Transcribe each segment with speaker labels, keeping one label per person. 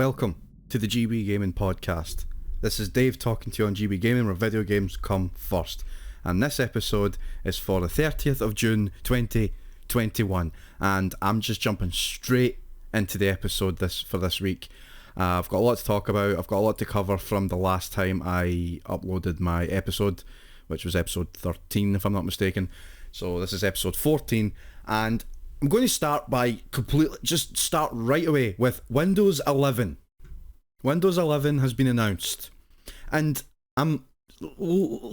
Speaker 1: Welcome to the GB Gaming Podcast. This is Dave talking to you on GB Gaming, where video games come first. And this episode is for the 30th of June 2021. And I'm just jumping straight into the episode for this week. I've got a lot to talk about. I've got a lot to cover from the last time I uploaded my episode, which was episode 13 if I'm not mistaken. So this is episode 14. And I'm going to start by start right away with Windows 11. Windows 11 has been announced, and I'm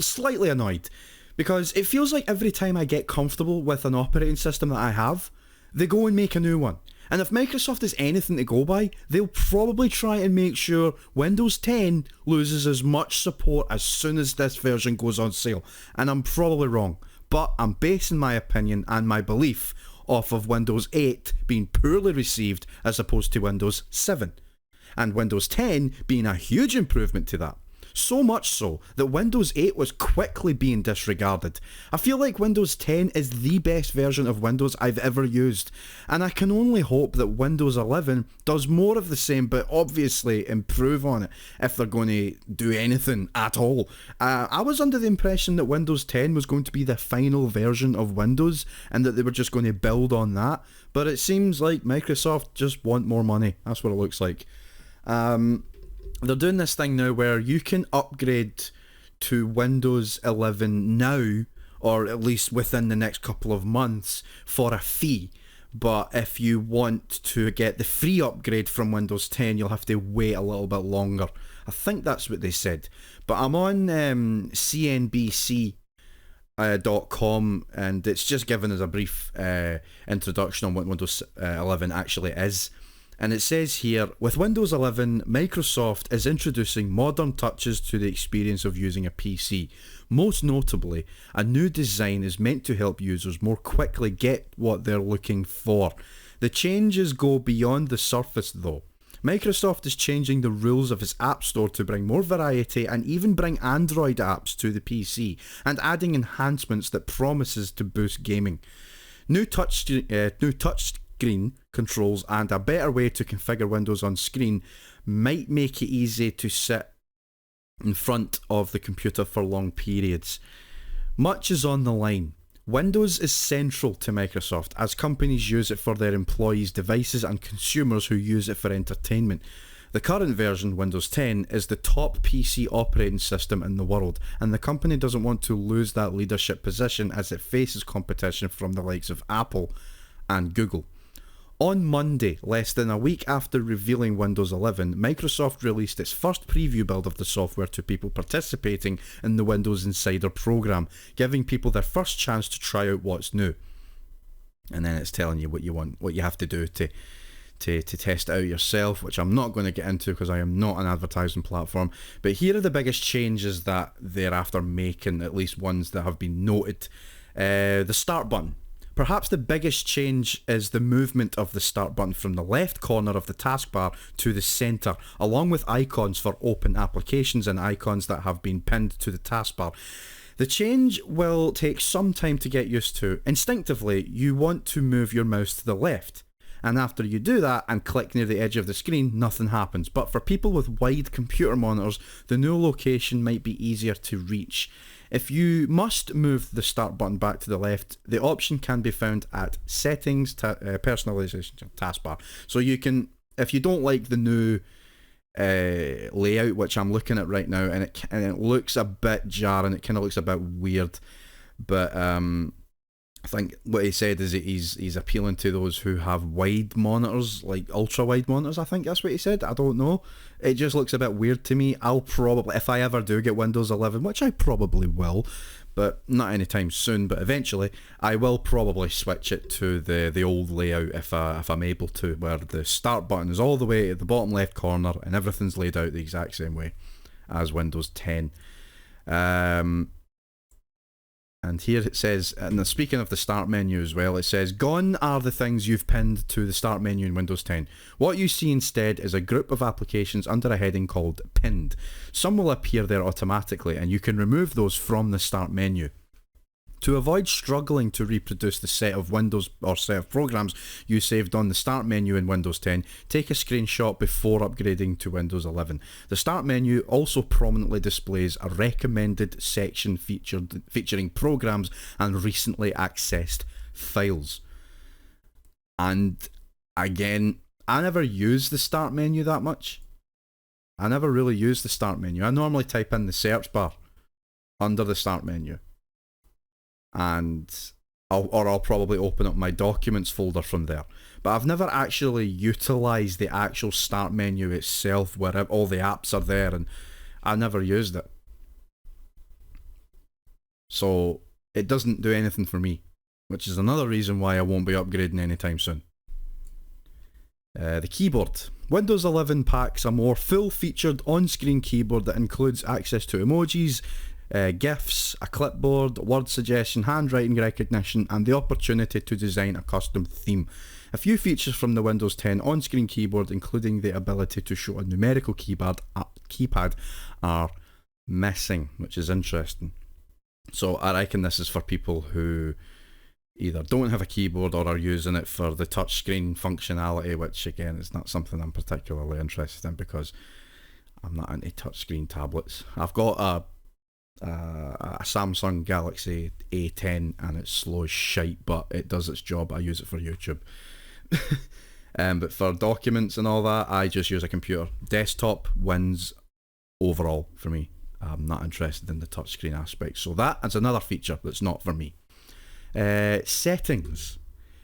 Speaker 1: slightly annoyed because it feels like every time I get comfortable with an operating system that I have, they go and make a new one. And if Microsoft is anything to go by, they'll probably try and make sure Windows 10 loses as much support as soon as this version goes on sale. And I'm probably wrong, but I'm basing my opinion and my belief off of Windows 8 being poorly received as opposed to Windows 7. And Windows 10 being a huge improvement to that. So much so that Windows 8 was quickly being disregarded. I feel like Windows 10 is the best version of Windows I've ever used, and I can only hope that Windows 11 does more of the same, but obviously improve on it if they're going to do anything at all. I was under the impression that Windows 10 was going to be the final version of Windows and that they were just going to build on that, but it seems like Microsoft just want more money. That's what it looks like. They're doing this thing now where you can upgrade to Windows 11 now, or at least within the next couple of months, for a fee. But if you want to get the free upgrade from Windows 10, you'll have to wait a little bit longer. I think that's what they said. But I'm on CNBC.com, and it's just given us a brief introduction on what Windows 11 actually is. And it says here, with Windows 11, Microsoft is introducing modern touches to the experience of using a PC. Most notably, a new design is meant to help users more quickly get what they're looking for. The changes go beyond the surface though. Microsoft is changing the rules of its App Store to bring more variety and even bring Android apps to the PC, and adding enhancements that promises to boost gaming. New touchscreen controls and a better way to configure Windows on screen might make it easy to sit in front of the computer for long periods. Much is on the line. Windows is central to Microsoft as companies use it for their employees' devices and consumers who use it for entertainment. The current version, Windows 10, is the top PC operating system in the world, and the company doesn't want to lose that leadership position as it faces competition from the likes of Apple and Google. On Monday, less than a week after revealing Windows 11, Microsoft released its first preview build of the software to people participating in the Windows Insider program, giving people their first chance to try out what's new. And then it's telling you what you want, what you have to do to test it out yourself, which I'm not going to get into because I am not an advertising platform. But here are the biggest changes that they're after making, at least ones that have been noted. The start button. Perhaps the biggest change is the movement of the start button from the left corner of the taskbar to the centre, along with icons for open applications and icons that have been pinned to the taskbar. The change will take some time to get used to. Instinctively, you want to move your mouse to the left, and after you do that and click near the edge of the screen, nothing happens. But for people with wide computer monitors, the new location might be easier to reach. If you must move the start button back to the left, the option can be found at Settings, Personalization, Taskbar. So you can, if you don't like the new layout, which I'm looking at right now, and it looks a bit jarring, it kind of looks a bit weird, but I think what he said is that he's appealing to those who have wide monitors, like ultra wide monitors. I think that's what he said. I don't know. It just looks a bit weird to me. I'll probably, if I ever do get Windows 11, which I probably will, but not anytime soon, but eventually, I will probably switch it to the old layout if I'm able to, where the start button is all the way at the bottom left corner and everything's laid out the exact same way as Windows 10. And here it says, and speaking of the start menu as well, it says, gone are the things you've pinned to the start menu in Windows 10. What you see instead is a group of applications under a heading called Pinned. Some will appear there automatically, and you can remove those from the start menu. To avoid struggling to reproduce the set of Windows or set of programs you saved on the Start menu in Windows 10, take a screenshot before upgrading to Windows 11. The Start menu also prominently displays a recommended section featuring programs and recently accessed files. And again, I never use the Start menu that much. I never really use the Start menu. I normally type in the search bar under the Start menu. And I'll probably open up my documents folder from there. But I've never actually utilised the actual Start menu itself where all the apps are there, and I never used it. So it doesn't do anything for me, which is another reason why I won't be upgrading anytime soon. The keyboard. Windows 11 packs a more full-featured on-screen keyboard that includes access to emojis, GIFs, a clipboard, word suggestion, handwriting recognition, and the opportunity to design a custom theme. A few features from the Windows 10 on-screen keyboard, including the ability to show a numerical keypad, are missing, which is interesting. So I reckon this is for people who either don't have a keyboard or are using it for the touchscreen functionality, which again is not something I'm particularly interested in because I'm not into touchscreen tablets. I've got a Samsung Galaxy A10 and it's slow as shite, but it does its job. I use it for YouTube. But for documents and all that, I just use a computer. Desktop wins overall for me. I'm not interested in the touchscreen aspect, so that is another feature that's not for me. Settings.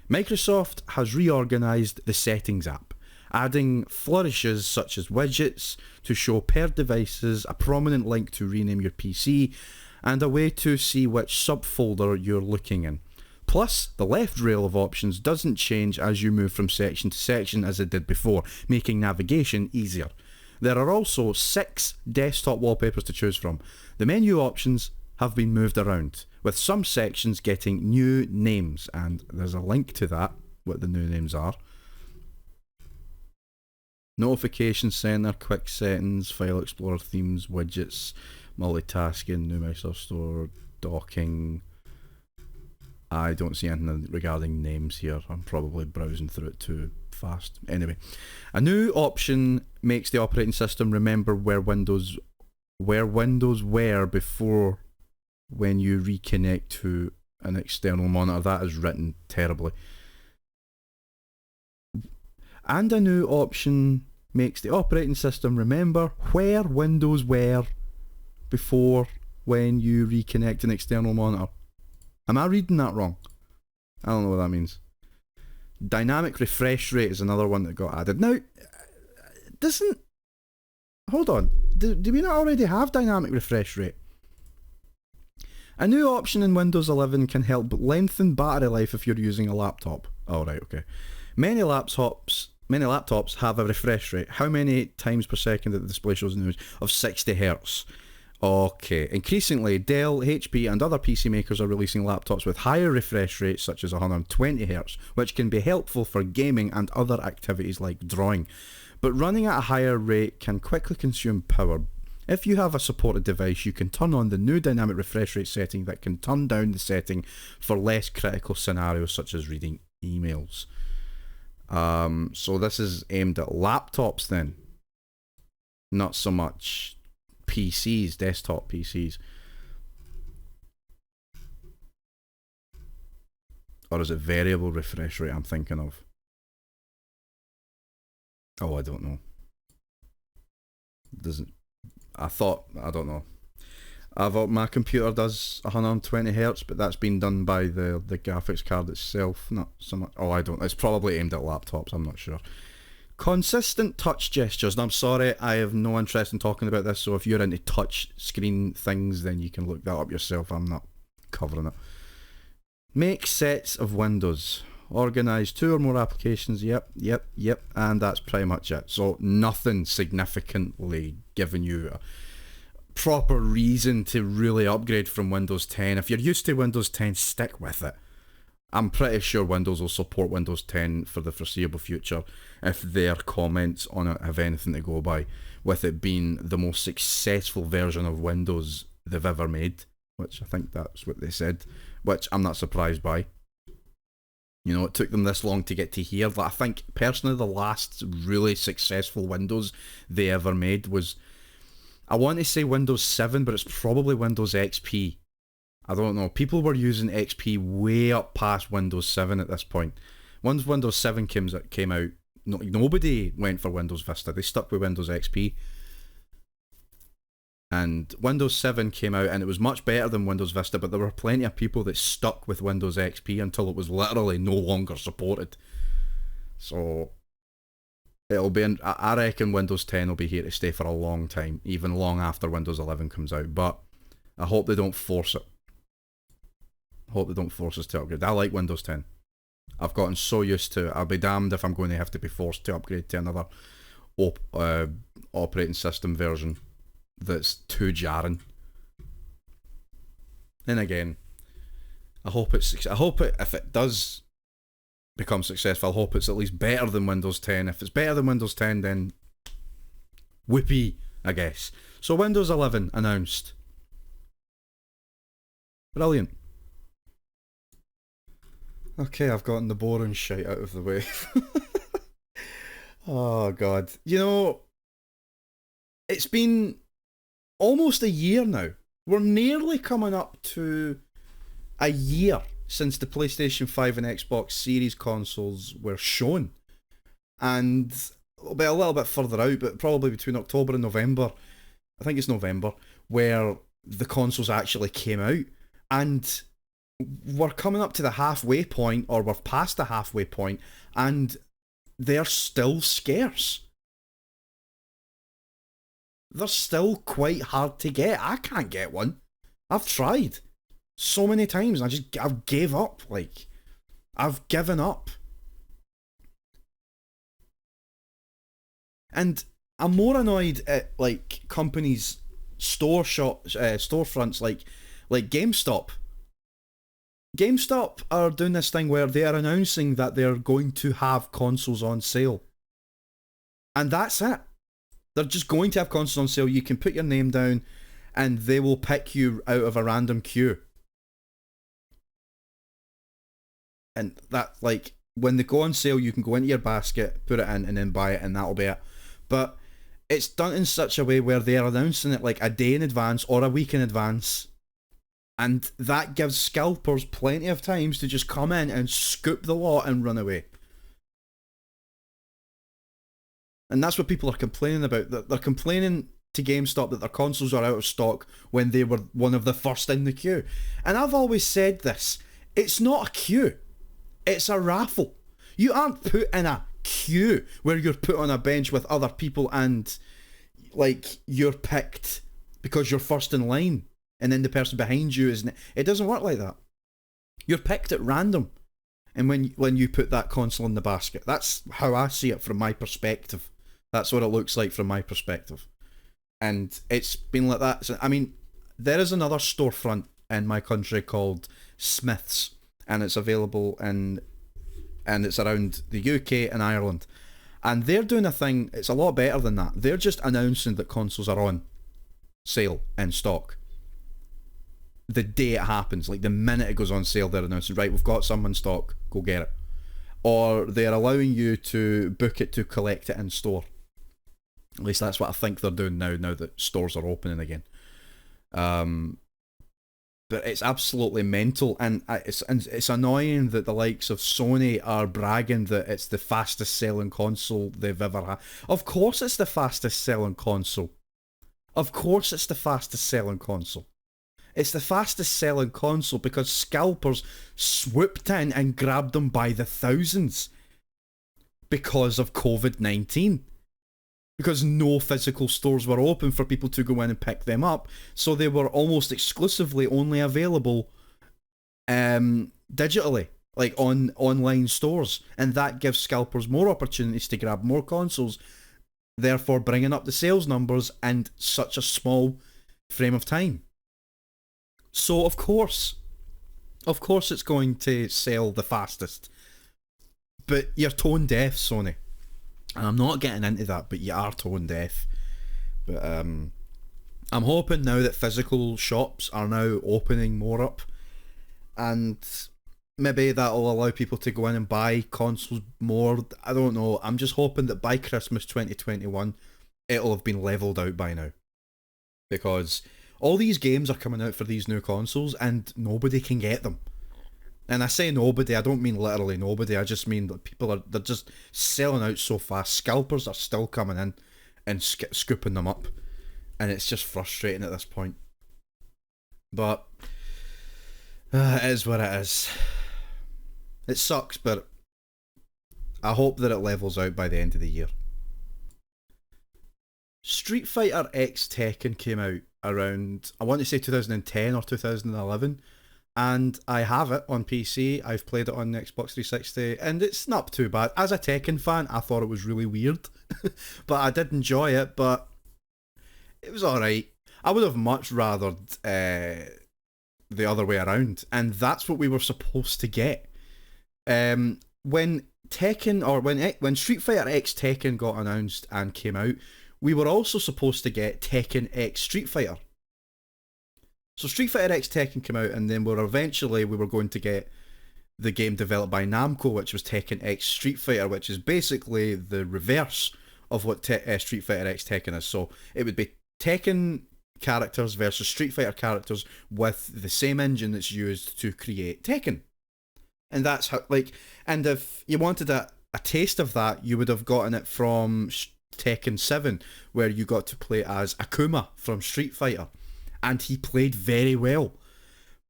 Speaker 1: Microsoft has reorganized the Settings app, adding flourishes such as widgets to show paired devices, a prominent link to rename your PC, and a way to see which subfolder you're looking in. Plus, the left rail of options doesn't change as you move from section to section as it did before, making navigation easier. There are also 6 desktop wallpapers to choose from. The menu options have been moved around, with some sections getting new names, and there's a link to that, what the new names are. Notification Center, Quick Settings, File Explorer, Themes, Widgets, Multitasking, New Microsoft Store, Docking. I don't see anything regarding names here. I'm probably browsing through it too fast. Anyway, a new option makes the operating system remember where Windows were before when you reconnect to an external monitor. That is written terribly. And a new option makes the operating system remember where Windows were before when you reconnect an external monitor. Am I reading that wrong? I don't know what that means. Dynamic refresh rate is another one that got added. Now, doesn't... Hold on. Do we not already have dynamic refresh rate? A new option in Windows 11 can help lengthen battery life if you're using a laptop. Oh, right, okay. Many laptops have a refresh rate. How many times per second that the display shows in the image? Of 60 Hz. Okay. Increasingly, Dell, HP and other PC makers are releasing laptops with higher refresh rates such as 120 Hz, which can be helpful for gaming and other activities like drawing. But running at a higher rate can quickly consume power. If you have a supported device, you can turn on the new dynamic refresh rate setting that can turn down the setting for less critical scenarios such as reading emails. So this is aimed at laptops then, not so much PCs, desktop PCs. Or is it variable refresh rate I'm thinking of? Oh, I don't know. I don't know. My computer does 120 Hz, but that's been done by the graphics card itself, not so much. Oh, I don't. It's probably aimed at laptops, I'm not sure. Consistent touch gestures. Now, I'm sorry, I have no interest in talking about this, so if you're into touch screen things, then you can look that up yourself. I'm not covering it. Make sets of windows. Organise 2 or more applications. Yep. And that's pretty much it. So nothing significantly giving you a proper reason to really upgrade from Windows 10. If you're used to Windows 10, stick with it. I'm pretty sure Windows will support Windows 10 for the foreseeable future if their comments on it have anything to go by, with it being the most successful version of Windows they've ever made. which I think that's what they said, which I'm not surprised by. You know, it took them this long to get to here. I think, personally, the last really successful Windows they ever made was, I want to say Windows 7, but it's probably Windows XP. I don't know. People were using XP way up past Windows 7 at this point. Once Windows 7 came out, nobody went for Windows Vista. They stuck with Windows XP. And Windows 7 came out and it was much better than Windows Vista, but there were plenty of people that stuck with Windows XP until it was literally no longer supported. So it'll be, I reckon Windows 10 will be here to stay for a long time, even long after Windows 11 comes out. But I hope they don't force it. I hope they don't force us to upgrade. I like Windows 10. I've gotten so used to it. I'll be damned if I'm going to have to be forced to upgrade to another operating system version that's too jarring. And again, I hope if it does become successful, I hope it's at least better than Windows 10. If it's better than Windows 10, then whoopee, I guess. So Windows 11 announced. Brilliant. Okay, I've gotten the boring shit out of the way. Oh god. You know, it's been almost a year now. We're nearly coming up to a year since the PlayStation 5 and Xbox Series consoles were shown. And it'll be a little bit further out, but probably between October and November, I think it's November, where the consoles actually came out. And we're coming up to the halfway point, or we're past the halfway point, and they're still scarce. They're still quite hard to get. I can't get one. I've tried so many times. I've gave up. Like, I've given up. And I'm more annoyed at like companies' storefronts like GameStop. GameStop are doing this thing where they are announcing that they're going to have consoles on sale. And that's it. They're just going to have consoles on sale. You can put your name down and they will pick you out of a random queue. And that, like, when they go on sale, you can go into your basket, put it in, and then buy it, and that'll be it. But it's done in such a way where they are announcing it like a day in advance or a week in advance. And that gives scalpers plenty of times to just come in and scoop the lot and run away. And that's what people are complaining about. They're complaining to GameStop that their consoles are out of stock when they were one of the first in the queue. And I've always said this. It's not a queue. It's a raffle. You aren't put in a queue where you're put on a bench with other people and, like, you're picked because you're first in line. And then the person behind you isn't. It doesn't work like that. You're picked at random, and when you put that console in the basket, that's how I see it from my perspective. That's what it looks like from my perspective, and it's been like that. So, I mean, there is another storefront in my country called Smith's, and it's available and it's around the UK and Ireland, and they're doing a thing. It's a lot better than that. They're just announcing that consoles are on sale in stock. The day it happens, like the minute it goes on sale, they're announcing, right, we've got some in stock, go get it. Or they're allowing you to book it to collect it in store. At least that's what I think they're doing now that stores are opening again. But it's absolutely mental, and it's annoying that the likes of Sony are bragging that it's the fastest selling console they've ever had. Of course it's the fastest selling console. Of course it's the fastest selling console. It's the fastest selling console because scalpers swooped in and grabbed them by the thousands because of COVID-19. Because no physical stores were open for people to go in and pick them up, so they were almost exclusively only available digitally, like on online stores, and that gives scalpers more opportunities to grab more consoles, therefore bringing up the sales numbers in such a small frame of time. So of course it's going to sell the fastest. But you're tone deaf, Sony. And I'm not getting into that, but you are tone deaf. But I'm hoping now that physical shops are now opening more up, and maybe that'll allow people to go in and buy consoles more. I don't know. I'm just hoping that by Christmas 2021, it'll have been leveled out by now. Because all these games are coming out for these new consoles and nobody can get them. And I say nobody, I don't mean literally nobody, I just mean that they're just selling out so fast. Scalpers are still coming in and scooping them up. And it's just frustrating at this point. But it is what it is. It sucks, but I hope that it levels out by the end of the year. Street Fighter X Tekken came out around, I want to say 2010 or 2011, and I have it on PC. I've played it on the Xbox 360, and it's not too bad. As a Tekken fan, I thought it was really weird, but I did enjoy it, but it was alright. I would have much rather the other way around, and that's what we were supposed to get. When Tekken, or when Street Fighter X Tekken got announced and came out, we were also supposed to get Tekken X Street Fighter. So Street Fighter X Tekken came out, and then we were going to get the game developed by Namco, which was Tekken X Street Fighter, which is basically the reverse of what Street Fighter X Tekken is. So it would be Tekken characters versus Street Fighter characters with the same engine that's used to create Tekken. And that's how, and if you wanted a taste of that, you would have gotten it from Tekken 7, where you got to play as Akuma from Street Fighter. And he played very well.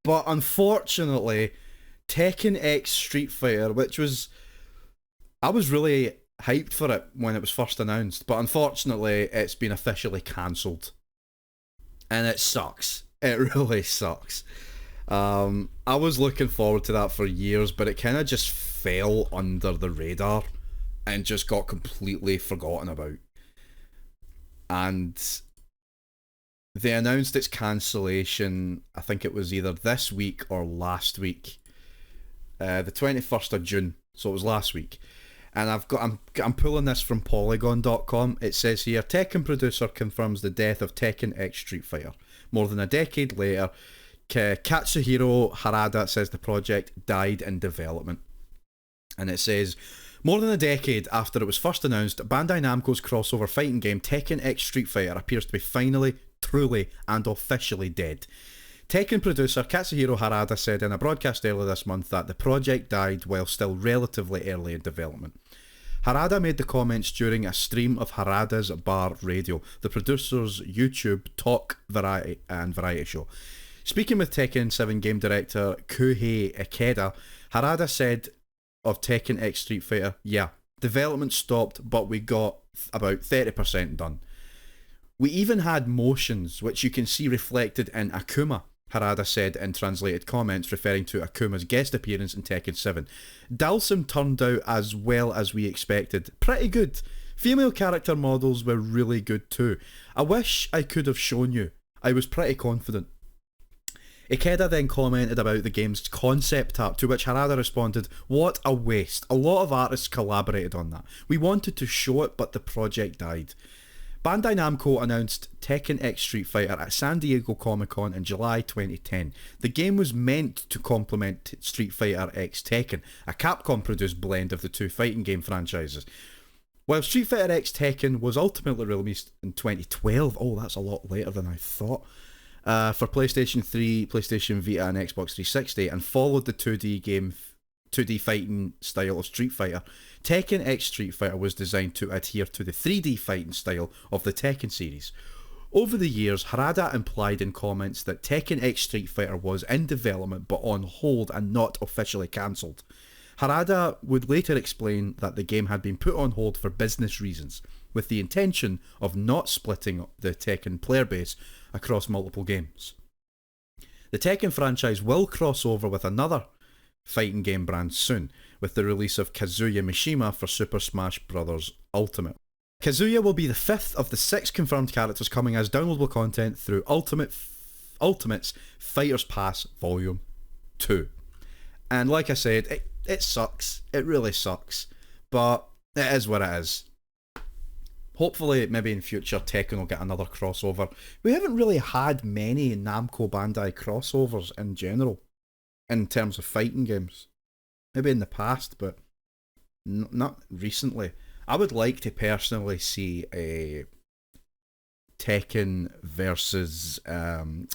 Speaker 1: But unfortunately, Tekken X Street Fighter, I was really hyped for it when it was first announced, but unfortunately, it's been officially cancelled. And it sucks. It really sucks. I was looking forward to that for years, but it kind of just fell under the radar and just got completely forgotten about. And they announced its cancellation, I think it was either this week or last week, the 21st of June, so it was last week. And I'm pulling this from Polygon.com. It says here, Tekken producer confirms the death of Tekken X Street Fighter. More than a decade later, Katsuhiro Harada says the project died in development. And it says, more than a decade after it was first announced, Bandai Namco's crossover fighting game Tekken X Street Fighter appears to be finally, truly, and officially dead. Tekken producer Katsuhiro Harada said in a broadcast earlier this month that the project died while still relatively early in development. Harada made the comments during a stream of Harada's Bar Radio, the producer's YouTube talk variety show. Speaking with Tekken 7 game director Kuhei Ikeda, Harada said of Tekken X Street Fighter, yeah, development stopped, but we got about 30% done. We even had motions, which you can see reflected in Akuma, Harada said in translated comments referring to Akuma's guest appearance in Tekken 7. Dalsim turned out as well as we expected. Pretty good. Female character models were really good too. I wish I could have shown you. I was pretty confident. Ikeda then commented about the game's concept art, to which Harada responded, what a waste. A lot of artists collaborated on that. We wanted to show it, but the project died. Bandai Namco announced Tekken X Street Fighter at San Diego Comic-Con in July 2010. The game was meant to complement Street Fighter X Tekken, a Capcom-produced blend of the two fighting game franchises. While Street Fighter X Tekken was ultimately released in 2012, oh, that's a lot later than I thought, for PlayStation 3, PlayStation Vita and Xbox 360, and followed the 2D fighting style of Street Fighter, Tekken X Street Fighter was designed to adhere to the 3D fighting style of the Tekken series. Over the years, Harada implied in comments that Tekken X Street Fighter was in development but on hold and not officially cancelled. Harada would later explain that the game had been put on hold for business reasons, with the intention of not splitting the Tekken player base across multiple games. The Tekken franchise will cross over with another fighting game brand soon, with the release of Kazuya Mishima for Super Smash Bros. Ultimate. Kazuya will be the fifth of the 6 confirmed characters coming as downloadable content through Ultimate's Fighters Pass Volume 2. And like I said, it sucks. It really sucks. But it is what it is. Hopefully, maybe in future, Tekken will get another crossover. We haven't really had many Namco Bandai crossovers in general, in terms of fighting games. Maybe in the past, but not recently. I would like to personally see a Tekken versus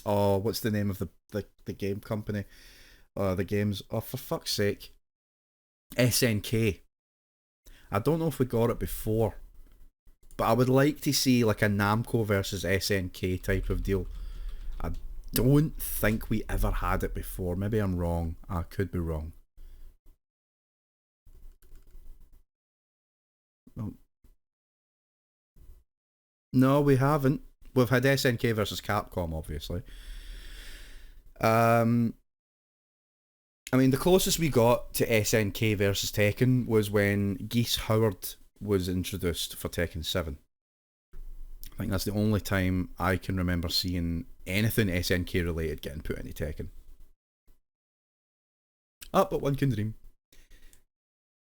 Speaker 1: what's the name of the game company? The games. Oh, for fuck's sake, SNK. I don't know if we got it before, but I would like to see like a Namco versus SNK type of deal. I don't think we ever had it before. Maybe I'm wrong. I could be wrong. No, we haven't. We've had SNK versus Capcom, obviously. I mean, the closest we got to SNK versus Tekken was when Geese Howard was introduced for Tekken 7. I think that's the only time I can remember seeing anything SNK related getting put into Tekken. But one can dream.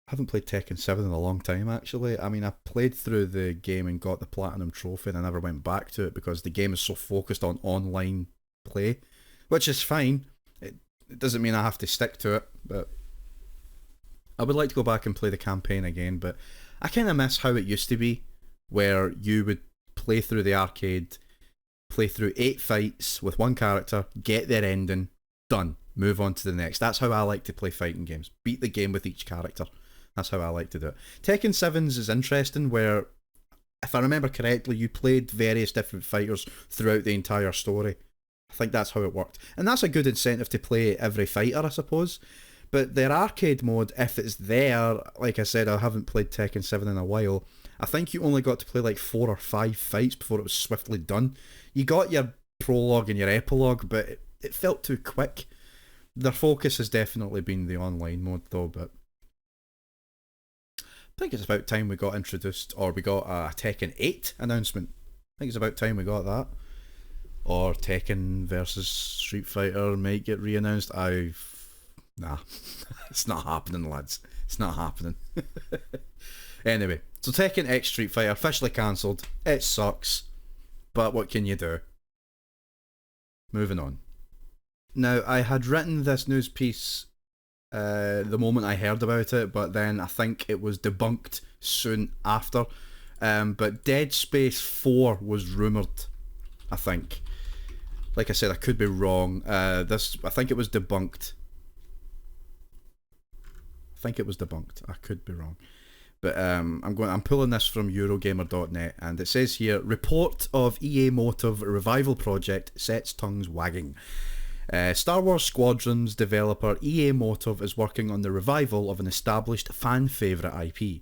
Speaker 1: I haven't played Tekken 7 in a long time, actually. I mean, I played through the game and got the Platinum Trophy and I never went back to it because the game is so focused on online play, which is fine. It doesn't mean I have to stick to it, but I would like to go back and play the campaign again, but I kind of miss how it used to be, where you would play through the arcade, play through 8 fights with one character, get their ending, done, move on to the next. That's how I like to play fighting games. Beat the game with each character. That's how I like to do it. Tekken 7's is interesting, where, if I remember correctly, you played various different fighters throughout the entire story. I think that's how it worked. And that's a good incentive to play every fighter, I suppose. But their arcade mode, if it's there, like I said, I haven't played Tekken 7 in a while. I think you only got to play like 4 or 5 fights before it was swiftly done. You got your prologue and your epilogue, but it felt too quick. Their focus has definitely been the online mode though, but I think it's about time we got introduced, or we got a Tekken 8 announcement. I think it's about time we got that. Or Tekken versus Street Fighter might get re-announced. Nah, it's not happening, lads. It's not happening. Anyway, so Tekken X Street Fighter officially cancelled. It sucks, but what can you do? Moving on. Now, I had written this news piece the moment I heard about it, but then I think it was debunked soon after. But Dead Space 4 was rumoured, I think. Like I said, I could be wrong. I think it was debunked. I could be wrong. But I'm pulling this from Eurogamer.net, and it says here, report of EA Motive revival project sets tongues wagging. Star Wars Squadrons developer EA Motive is working on the revival of an established fan favourite IP.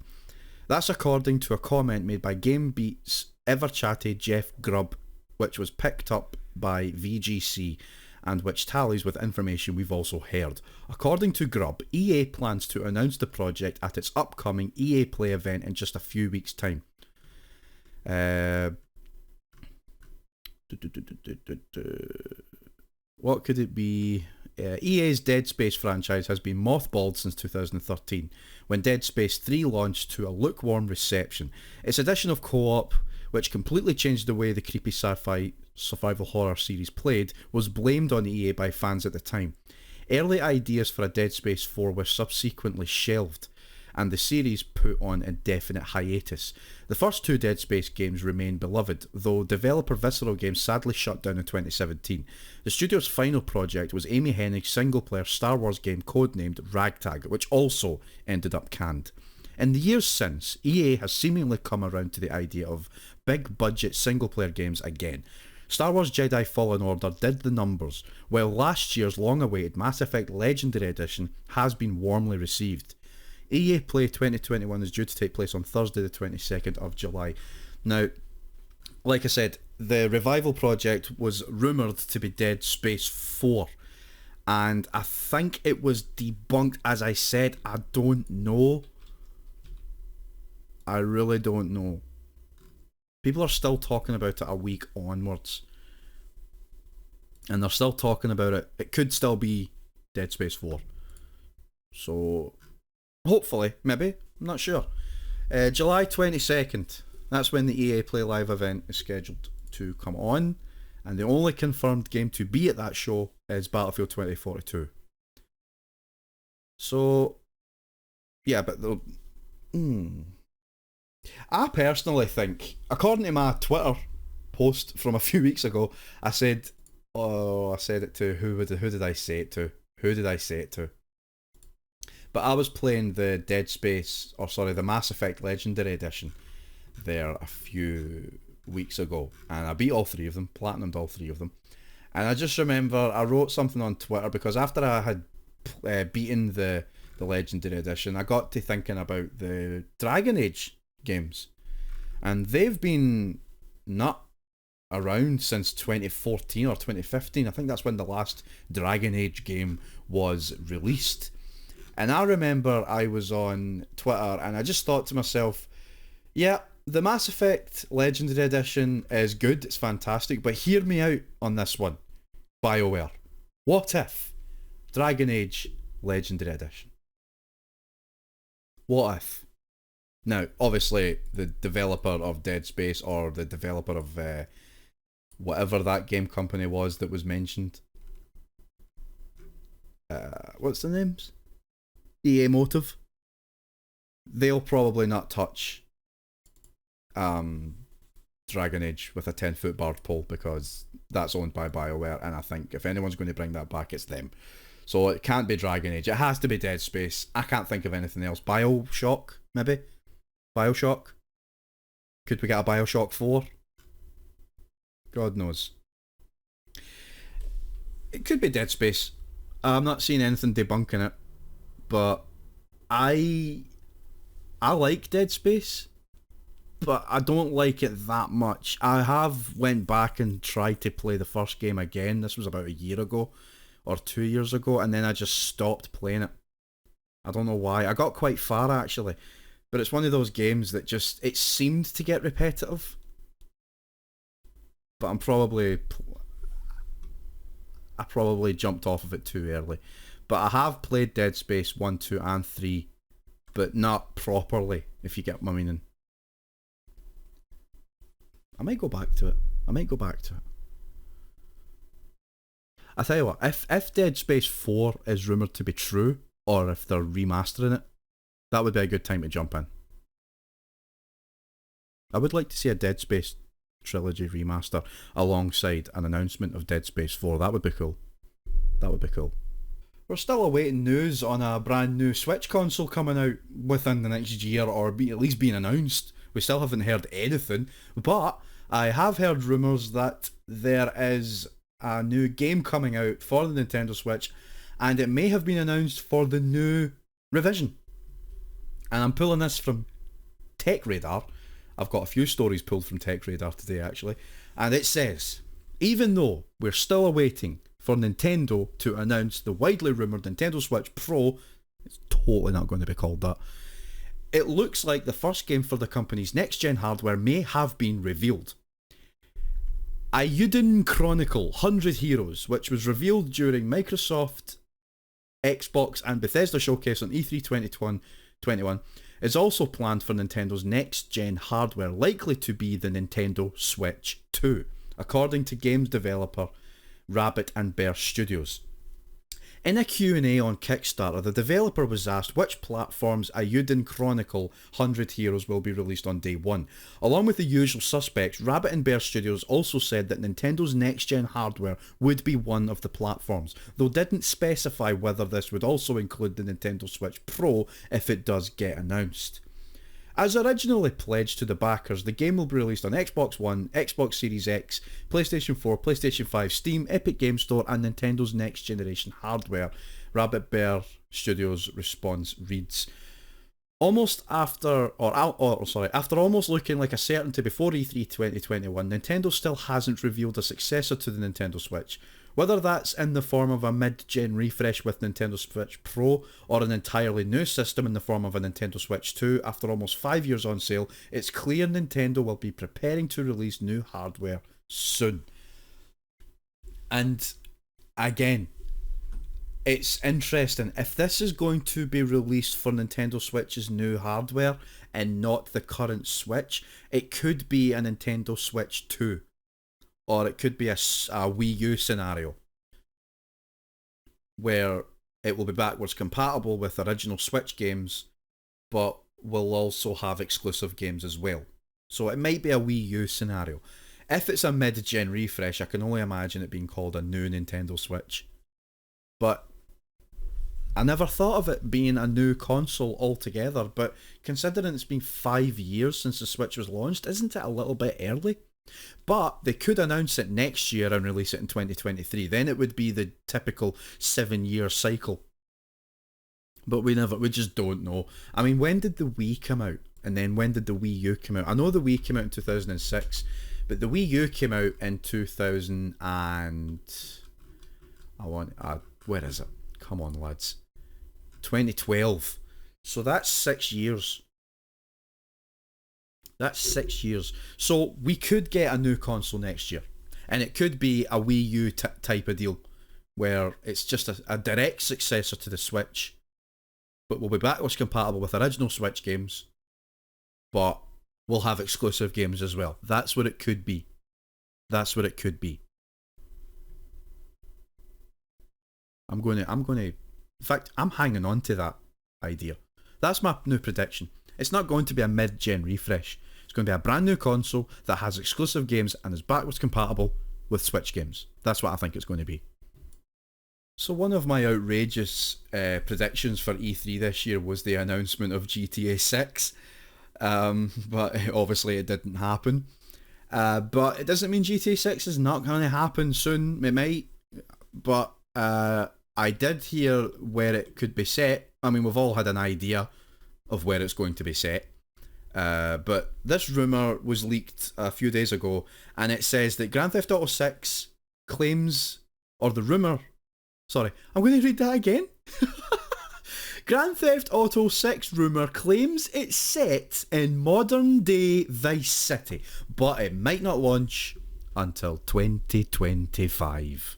Speaker 1: That's according to a comment made by GameBeat's ever-chatty Jeff Grubb, which was picked up by VGC and which tallies with information we've also heard. According to Grubb, EA plans to announce the project at its upcoming EA Play event in just a few weeks' time. What could it be? EA's Dead Space franchise has been mothballed since 2013, when Dead Space 3 launched to a lukewarm reception. Its addition of co-op, which completely changed the way the creepy sci-fi survival horror series played, was blamed on EA by fans at the time. Early ideas for a Dead Space 4 were subsequently shelved, and the series put on indefinite hiatus. The first 2 Dead Space games remain beloved, though developer Visceral Games sadly shut down in 2017. The studio's final project was Amy Hennig's single-player Star Wars game codenamed Ragtag, which also ended up canned. In the years since, EA has seemingly come around to the idea of big-budget single-player games again. Star Wars Jedi Fallen Order did the numbers, while last year's long-awaited Mass Effect Legendary Edition has been warmly received. EA Play 2021 is due to take place on Thursday the 22nd of July. Now, like I said, the revival project was rumoured to be Dead Space 4, and I think it was debunked. As I said, I don't know. I really don't know. People are still talking about it a week onwards. And they're still talking about it. It could still be Dead Space 4. So, hopefully, maybe. I'm not sure. July 22nd. That's when the EA Play Live event is scheduled to come on, and the only confirmed game to be at that show is Battlefield 2042. So, yeah, but I personally think, according to my Twitter post from a few weeks ago, I said it to who did I say it to? Who did I say it to? But I was playing the the Mass Effect Legendary Edition there a few weeks ago, and I beat all three of them, platinumed all three of them. And I just remember I wrote something on Twitter because after I had beaten the Legendary Edition, I got to thinking about the Dragon Age games, and they've been not around since 2014 or 2015. I think that's when the last Dragon Age game was released. And I remember I was on Twitter and I just thought to myself, yeah, the Mass Effect Legendary Edition is good, it's fantastic, but hear me out on this one, BioWare. What if Dragon Age Legendary Edition? What if? Now, obviously, the developer of Dead Space, or the developer of whatever that game company was that was mentioned, what's the names? EA Motive. They'll probably not touch Dragon Age with a 10-foot barred pole, because that's owned by BioWare, and I think if anyone's going to bring that back, it's them. So it can't be Dragon Age. It has to be Dead Space. I can't think of anything else. Bioshock, maybe? Bioshock? Could we get a Bioshock 4? God knows. It could be Dead Space. I'm not seeing anything debunking it, but I like Dead Space, but I don't like it that much. I have went back and tried to play the first game again. This was about a year ago or 2 years ago, and then I just stopped playing it. I don't know why. I got quite far actually, but it's one of those games that just, it seemed to get repetitive. But I probably jumped off of it too early. But I have played Dead Space 1, 2 and 3, but not properly, if you get my meaning. I might go back to it. I tell you what, if Dead Space 4 is rumoured to be true, or if they're remastering it, that would be a good time to jump in. I would like to see a Dead Space trilogy remaster alongside an announcement of Dead Space 4. That would be cool. We're still awaiting news on a brand new Switch console coming out within the next year, or at least being announced. We still haven't heard anything, but I have heard rumours that there is a new game coming out for the Nintendo Switch, and it may have been announced for the new revision. And I'm pulling this from Tech Radar. I've got a few stories pulled from Tech Radar today actually, and it says, even though we're still awaiting for Nintendo to announce the widely rumoured Nintendo Switch Pro, it's totally not going to be called that, it looks like the first game for the company's next-gen hardware may have been revealed. Ayuden Chronicle 100 Heroes, which was revealed during Microsoft, Xbox and Bethesda showcase on E3 2021, is also planned for Nintendo's next-gen hardware, likely to be the Nintendo Switch 2, according to games developer Rabbit and Bear Studios. In a Q&A on Kickstarter, the developer was asked which platforms Ayuden Chronicle 100 Heroes will be released on day one. Along with the usual suspects, Rabbit and Bear Studios also said that Nintendo's next-gen hardware would be one of the platforms, though didn't specify whether this would also include the Nintendo Switch Pro if it does get announced. As originally pledged to the backers, the game will be released on Xbox One, Xbox Series X, PlayStation 4, PlayStation 5, Steam, Epic Games Store and Nintendo's next generation hardware. Rabbit Bear Studios' response reads, after almost looking like a certainty before E3 2021, Nintendo still hasn't revealed a successor to the Nintendo Switch. Whether that's in the form of a mid-gen refresh with Nintendo Switch Pro, or an entirely new system in the form of a Nintendo Switch 2 after almost 5 years on sale, it's clear Nintendo will be preparing to release new hardware soon. And again, it's interesting. If this is going to be released for Nintendo Switch's new hardware and not the current Switch, it could be a Nintendo Switch 2. Or it could be a Wii U scenario where it will be backwards compatible with original Switch games, but will also have exclusive games as well. So it might be a Wii U scenario. If it's a mid-gen refresh, I can only imagine it being called a new Nintendo Switch. But I never thought of it being a new console altogether, but considering it's been 5 years since the Switch was launched, isn't it a little bit early? But they could announce it next year and release it in 2023. Then it would be the typical 7-year cycle. But we just don't know. I mean, when did the Wii come out? And then when did the Wii U come out? I know the Wii came out in 2006, but the Wii U came out in 2000 and... where is it? Come on, lads. 2012. So that's 6 years. That's 6 years. So we could get a new console next year. And it could be a Wii U type of deal, where it's just a direct successor to the Switch, but we'll be backwards compatible with original Switch games, but we'll have exclusive games as well. That's what it could be. That's what it could be. I'm going to, in fact, I'm hanging on to that idea. That's my new prediction. It's not going to be a mid-gen refresh. It's going to be a brand new console that has exclusive games and is backwards compatible with Switch games. That's what I think it's going to be. So one of my outrageous predictions for E3 this year was the announcement of GTA 6. But obviously it didn't happen. But it doesn't mean GTA 6 is not going to happen soon. It might. But I did hear where it could be set. I mean, we've all had an idea of where it's going to be set. But this rumour was leaked a few days ago, and it says that Grand Theft Auto 6 claims, or the rumour, sorry, I'm going to read that again. Grand Theft Auto 6 rumour claims it's set in modern day Vice City, but it might not launch until 2025.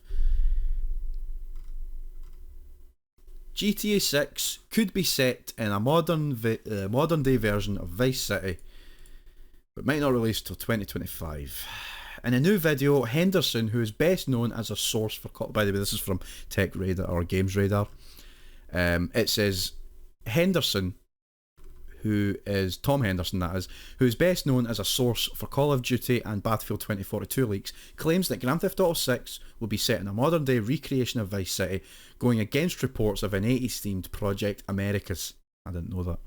Speaker 1: GTA 6 could be set in a modern day version of Vice City, but might not release till 2025. In a new video, Henderson, who is best known as a source for... By the way, this is from Tech Radar, or Games Radar. It says, Henderson, who is Tom Henderson, that is, who is best known as a source for Call of Duty and Battlefield 2042 leaks, claims that Grand Theft Auto 6 will be set in a modern day recreation of Vice City, going against reports of an 80s themed Project Americas. I didn't know that.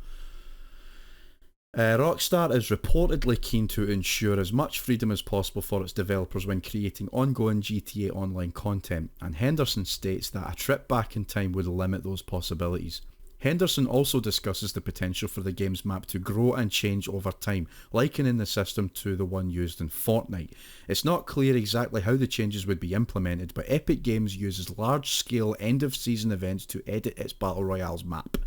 Speaker 1: Rockstar is reportedly keen to ensure as much freedom as possible for its developers when creating ongoing GTA Online content, and Henderson states that a trip back in time would limit those possibilities. Henderson also discusses the potential for the game's map to grow and change over time, likening the system to the one used in Fortnite. It's not clear exactly how the changes would be implemented, but Epic Games uses large-scale end-of-season events to edit its Battle Royale's map.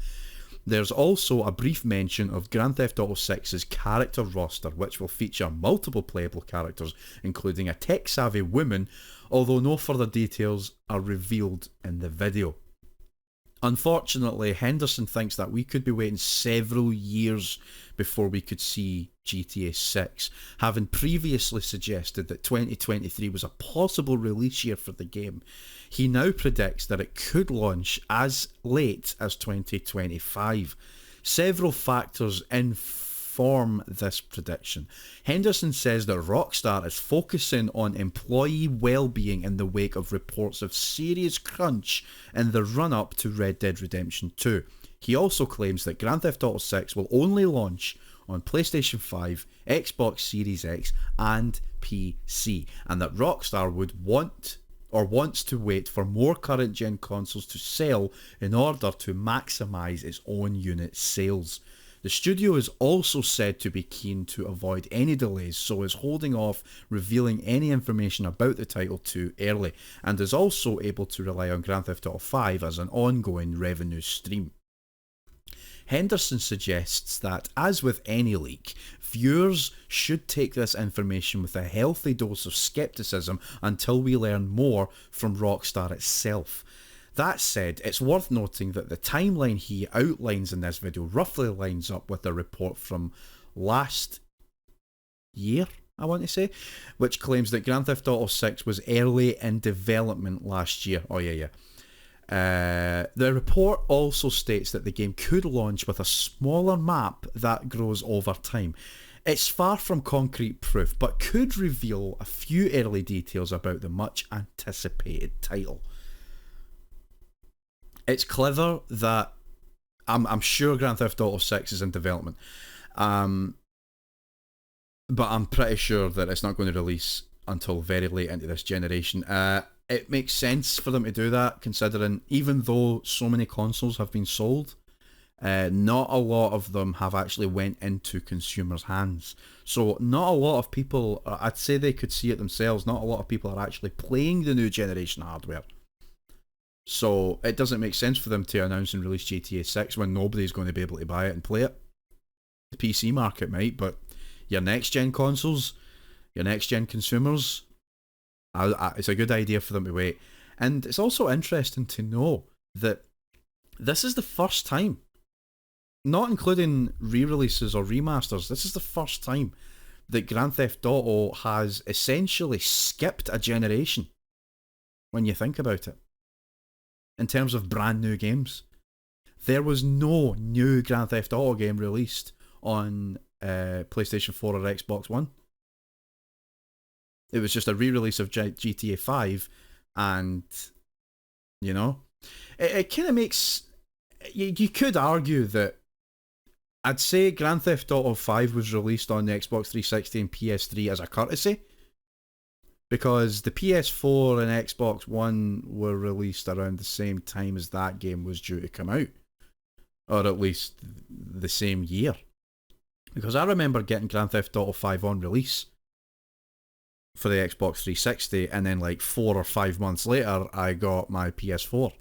Speaker 1: There's also a brief mention of Grand Theft Auto 6's character roster, which will feature multiple playable characters, including a tech-savvy woman, although no further details are revealed in the video. Unfortunately, Henderson thinks that we could be waiting several years before we could see GTA 6, having previously suggested that 2023 was a possible release year for the game. He now predicts that it could launch as late as 2025. Several factors inform this prediction. Henderson says that Rockstar is focusing on employee well-being in the wake of reports of serious crunch in the run-up to Red Dead Redemption 2. He also claims that Grand Theft Auto 6 will only launch on PlayStation 5, Xbox Series X and PC, and that Rockstar would wants to wait for more current gen consoles to sell in order to maximise its own unit sales. The studio is also said to be keen to avoid any delays, so is holding off revealing any information about the title too early, and is also able to rely on Grand Theft Auto 5 as an ongoing revenue stream. Henderson suggests that, as with any leak, viewers should take this information with a healthy dose of skepticism until we learn more from Rockstar itself. That said, it's worth noting that the timeline he outlines in this video roughly lines up with a report from last year, I want to say, which claims that Grand Theft Auto 6 was early in development last year. Oh, yeah. The report also states that the game could launch with a smaller map that grows over time. It's far from concrete proof, but could reveal a few early details about the much anticipated title. It's clever that I'm sure Grand Theft Auto 6 is in development, but I'm pretty sure that it's not going to release until very late into this generation. It makes sense for them to do that, considering even though so many consoles have been sold, not a lot of them have actually went into consumers' hands. So not a lot of people, I'd say they could see it themselves, not a lot of people are actually playing the new generation hardware. So it doesn't make sense for them to announce and release GTA 6 when nobody's going to be able to buy it and play it. The PC market might, but your next gen consoles, your next gen consumers, it's a good idea for them to wait. And it's also interesting to know that this is the first time, not including re-releases or remasters, this is the first time that Grand Theft Auto has essentially skipped a generation, when you think about it. In terms of brand new games, there was no new Grand Theft Auto game released on PlayStation 4 or Xbox One. It was just a re-release of GTA 5, and you know, it kind of makes you could argue that I'd say Grand Theft Auto 5 was released on the Xbox 360 and PS3 as a courtesy, because the PS4 and Xbox One were released around the same time as that game was due to come out, or at least the same year. Because I remember getting Grand Theft Auto 5 on release for the Xbox 360, and then like 4 or 5 months later I got my PS4,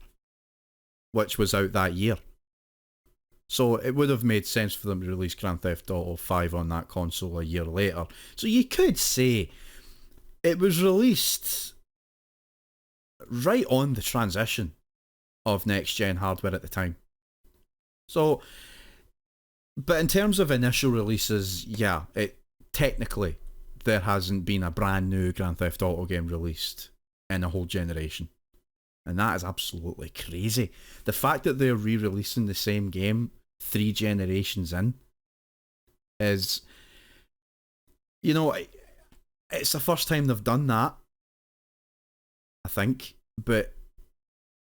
Speaker 1: which was out that year. So it would have made sense for them to release Grand Theft Auto 5 on that console a year later. So you could say it was released right on the transition of next-gen hardware at the time. So, but in terms of initial releases, yeah, technically there hasn't been a brand new Grand Theft Auto game released in a whole generation. And that is absolutely crazy. The fact that they're re-releasing the same game 3 generations in is, you know, it's the first time they've done that, I think, but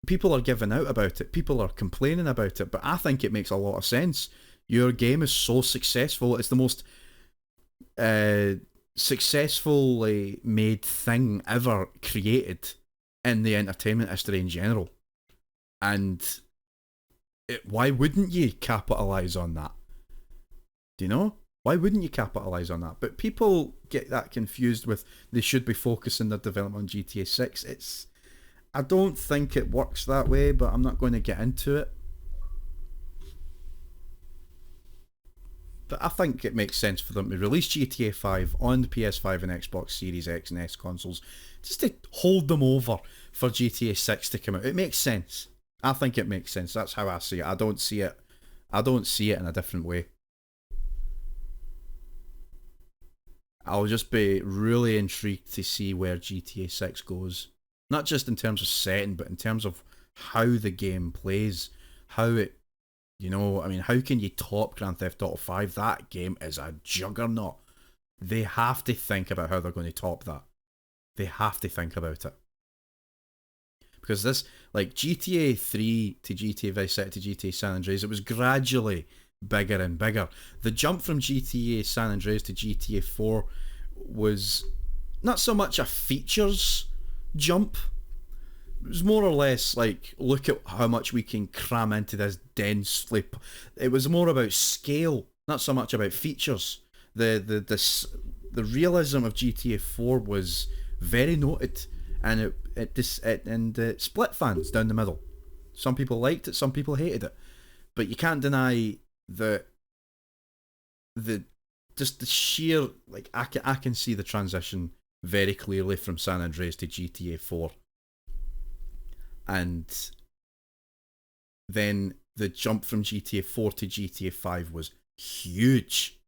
Speaker 1: people are giving out about it. People are complaining about it, but I think it makes a lot of sense. Your game is so successful. It's the most successfully made thing ever created in the entertainment history in general. And why wouldn't you capitalise on that? Do you know? Why wouldn't you capitalise on that? But people get that confused with they should be focusing their development on GTA 6. I don't think it works that way, but I'm not going to get into it. But I think it makes sense for them to release GTA 5 on the PS5 and Xbox Series X and S consoles, just to hold them over for GTA 6 to come out. It makes sense. I think it makes sense. That's how I see it. I don't see it in a different way. I'll just be really intrigued to see where GTA 6 goes. Not just in terms of setting, but in terms of how the game plays. How it, you know, I mean, how can you top Grand Theft Auto 5? That game is a juggernaut. They have to think about how they're going to top that. They have to think about it. Because this, like GTA 3 to GTA Vice City to GTA San Andreas, it was gradually bigger and bigger. The jump from GTA San Andreas to GTA 4 was not so much a features jump. It was more or less like, look at how much we can cram into this densely. It was more about scale, not so much about features. The realism of GTA 4 was very noted, and it split fans down the middle. Some people liked it, some people hated it, but you can't deny that the sheer, like, I can see the transition very clearly from San Andreas to GTA 4. And then the jump from GTA 4 to GTA 5 was huge.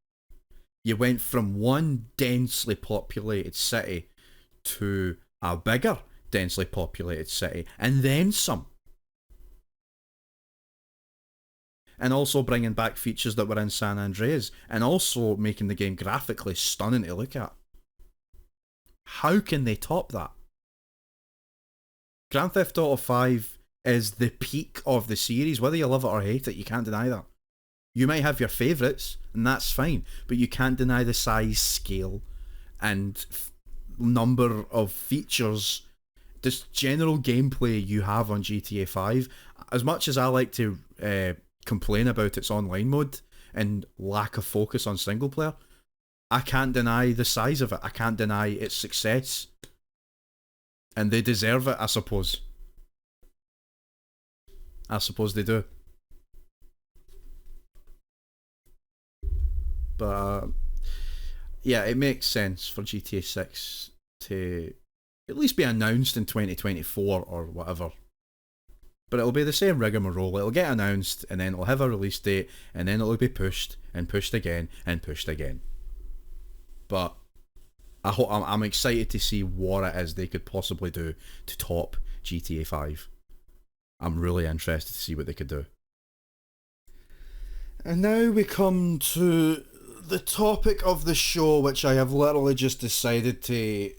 Speaker 1: You went from one densely populated city to a bigger densely populated city, and then some. And also bringing back features that were in San Andreas, and also making the game graphically stunning to look at. How can they top that? Grand Theft Auto 5 is the peak of the series. Whether you love it or hate it, you can't deny that. You might have your favourites, and that's fine, but you can't deny the size, scale, and number of features, just general gameplay you have on GTA 5. As much as I like to complain about its online mode and lack of focus on single player, I can't deny the size of it. I can't deny its success. And they deserve it, I suppose. I suppose they do. But yeah, it makes sense for GTA 6 to at least be announced in 2024 or whatever. But it'll be the same rigmarole. It'll get announced, and then it'll have a release date, and then it'll be pushed, and pushed again, and pushed again. But I'm excited to see what it is they could possibly do to top GTA 5. I'm really interested to see what they could do. And now we come to the topic of the show, which I have literally just decided to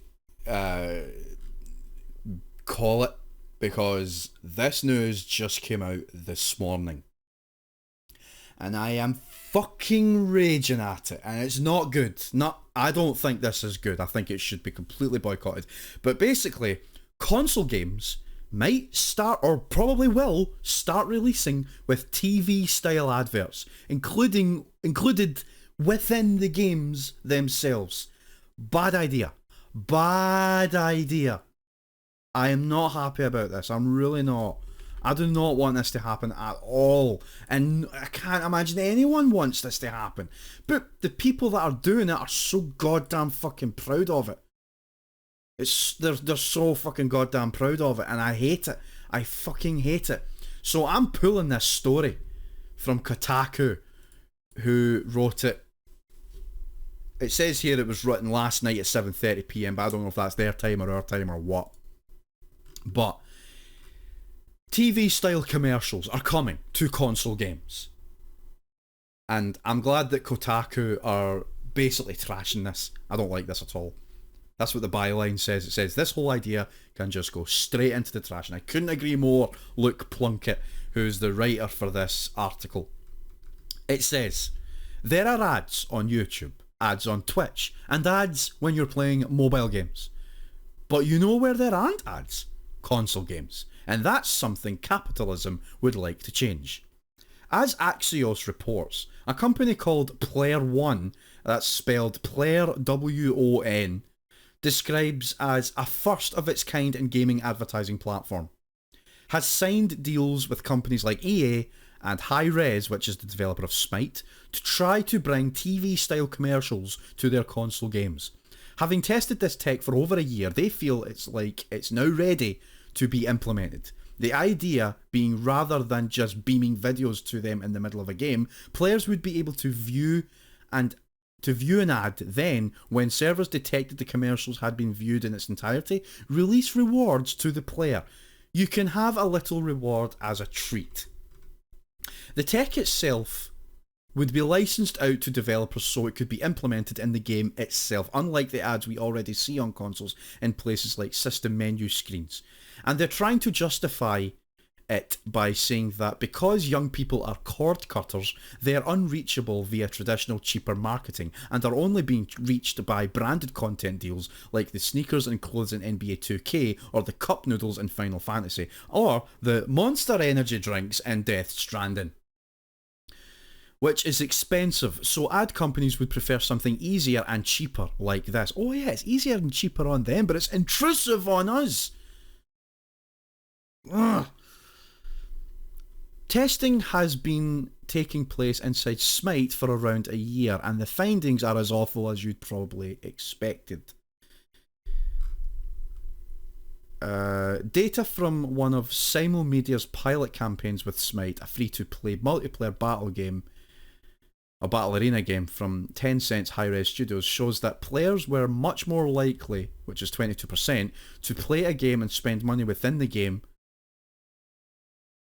Speaker 1: call it, because this news just came out this morning. And I am fucking raging at it, and it's not good. I don't think this is good. I think it should be completely boycotted. But basically, console games might start, or probably will, start releasing with TV-style adverts, included within the games themselves. Bad idea. Bad idea. I am not happy about this. I'm really not. I do not want this to happen at all. And I can't imagine anyone wants this to happen. But the people that are doing it are so goddamn fucking proud of it. They're so fucking goddamn proud of it, and I hate it. I fucking hate it. So I'm pulling this story from Kotaku, who wrote it. It says here it was written last night at 7:30 PM, but I don't know if that's their time or our time or what. But TV-style commercials are coming to console games. And I'm glad that Kotaku are basically trashing this. I don't like this at all. That's what the byline says. It says, this whole idea can just go straight into the trash. And I couldn't agree more, Luke Plunkett, who's the writer for this article. It says, there are ads on YouTube, ads on Twitch, and ads when you're playing mobile games. But you know where there aren't ads? Console games. And that's something capitalism would like to change. As Axios reports, a company called Player One, that's spelled Player WON, describes as a first of its kind in gaming advertising platform, has signed deals with companies like EA and Hi-Rez, which is the developer of Smite, to try to bring TV-style commercials to their console games. Having tested this tech for over a year, they feel it's now ready to be implemented. The idea being, rather than just beaming videos to them in the middle of a game, players would be able to view an ad, then, when servers detected the commercials had been viewed in its entirety, release rewards to the player. You can have a little reward as a treat. The tech itself would be licensed out to developers so it could be implemented in the game itself, unlike the ads we already see on consoles in places like system menu screens. And they're trying to justify it by saying that because young people are cord cutters, they're unreachable via traditional cheaper marketing and are only being reached by branded content deals like the sneakers and clothes in NBA 2K, or the cup noodles in Final Fantasy, or the Monster Energy drinks in Death Stranding, which is expensive, so ad companies would prefer something easier and cheaper like this. Oh yeah, it's easier and cheaper on them, but it's intrusive on us. Ugh. Testing has been taking place inside Smite for around a year, and the findings are as awful as you'd probably expected. Data from one of Simul Media's pilot campaigns with Smite, a free-to-play multiplayer battle game, a battle arena game from Tencent's Hi-Res Studios, shows that players were much more likely, which is 22%, to play a game and spend money within the game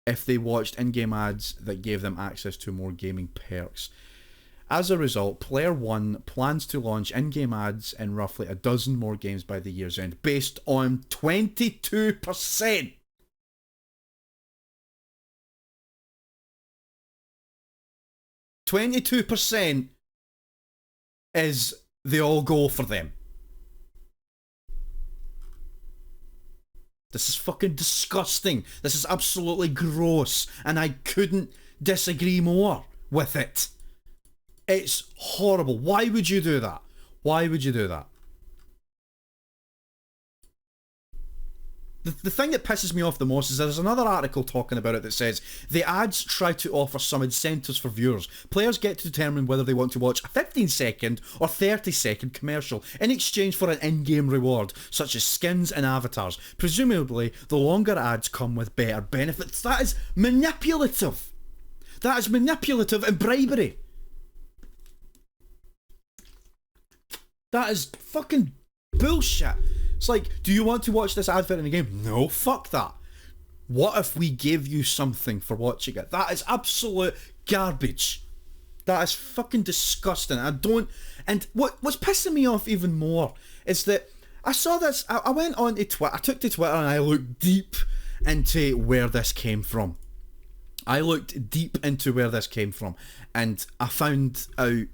Speaker 1: if they watched in-game ads that gave them access to more gaming perks. As a result, Player One plans to launch in-game ads in roughly a dozen more games by the year's end, based on 22%. 22% is they all go for them. This is fucking disgusting. This is absolutely gross, and I couldn't disagree more with it. It's horrible. Why would you do that? Why would you do that? The thing that pisses me off the most is there's another article talking about it that says the ads try to offer some incentives for viewers. Players get to determine whether they want to watch a 15-second or 30-second commercial in exchange for an in-game reward, such as skins and avatars. Presumably, the longer ads come with better benefits. That is manipulative. That is manipulative and bribery. That is fucking bullshit. It's like, do you want to watch this advert in the game? No, fuck that. What if we give you something for watching it? That is absolute garbage. That is fucking disgusting. And what's pissing me off even more is that I saw this, I went on to Twitter, I took to Twitter and I looked deep into where this came from. And I found out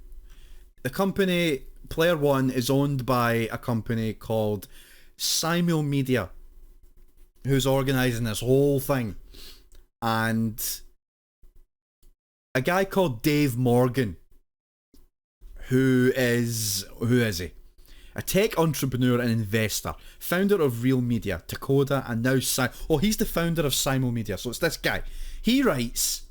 Speaker 1: the company Player One is owned by a company called Simul Media, who's organising this whole thing, and a guy called Dave Morgan, who is he? A tech entrepreneur and investor, founder of Real Media, Takoda, and now he's the founder of Simul Media, so it's this guy. He writes,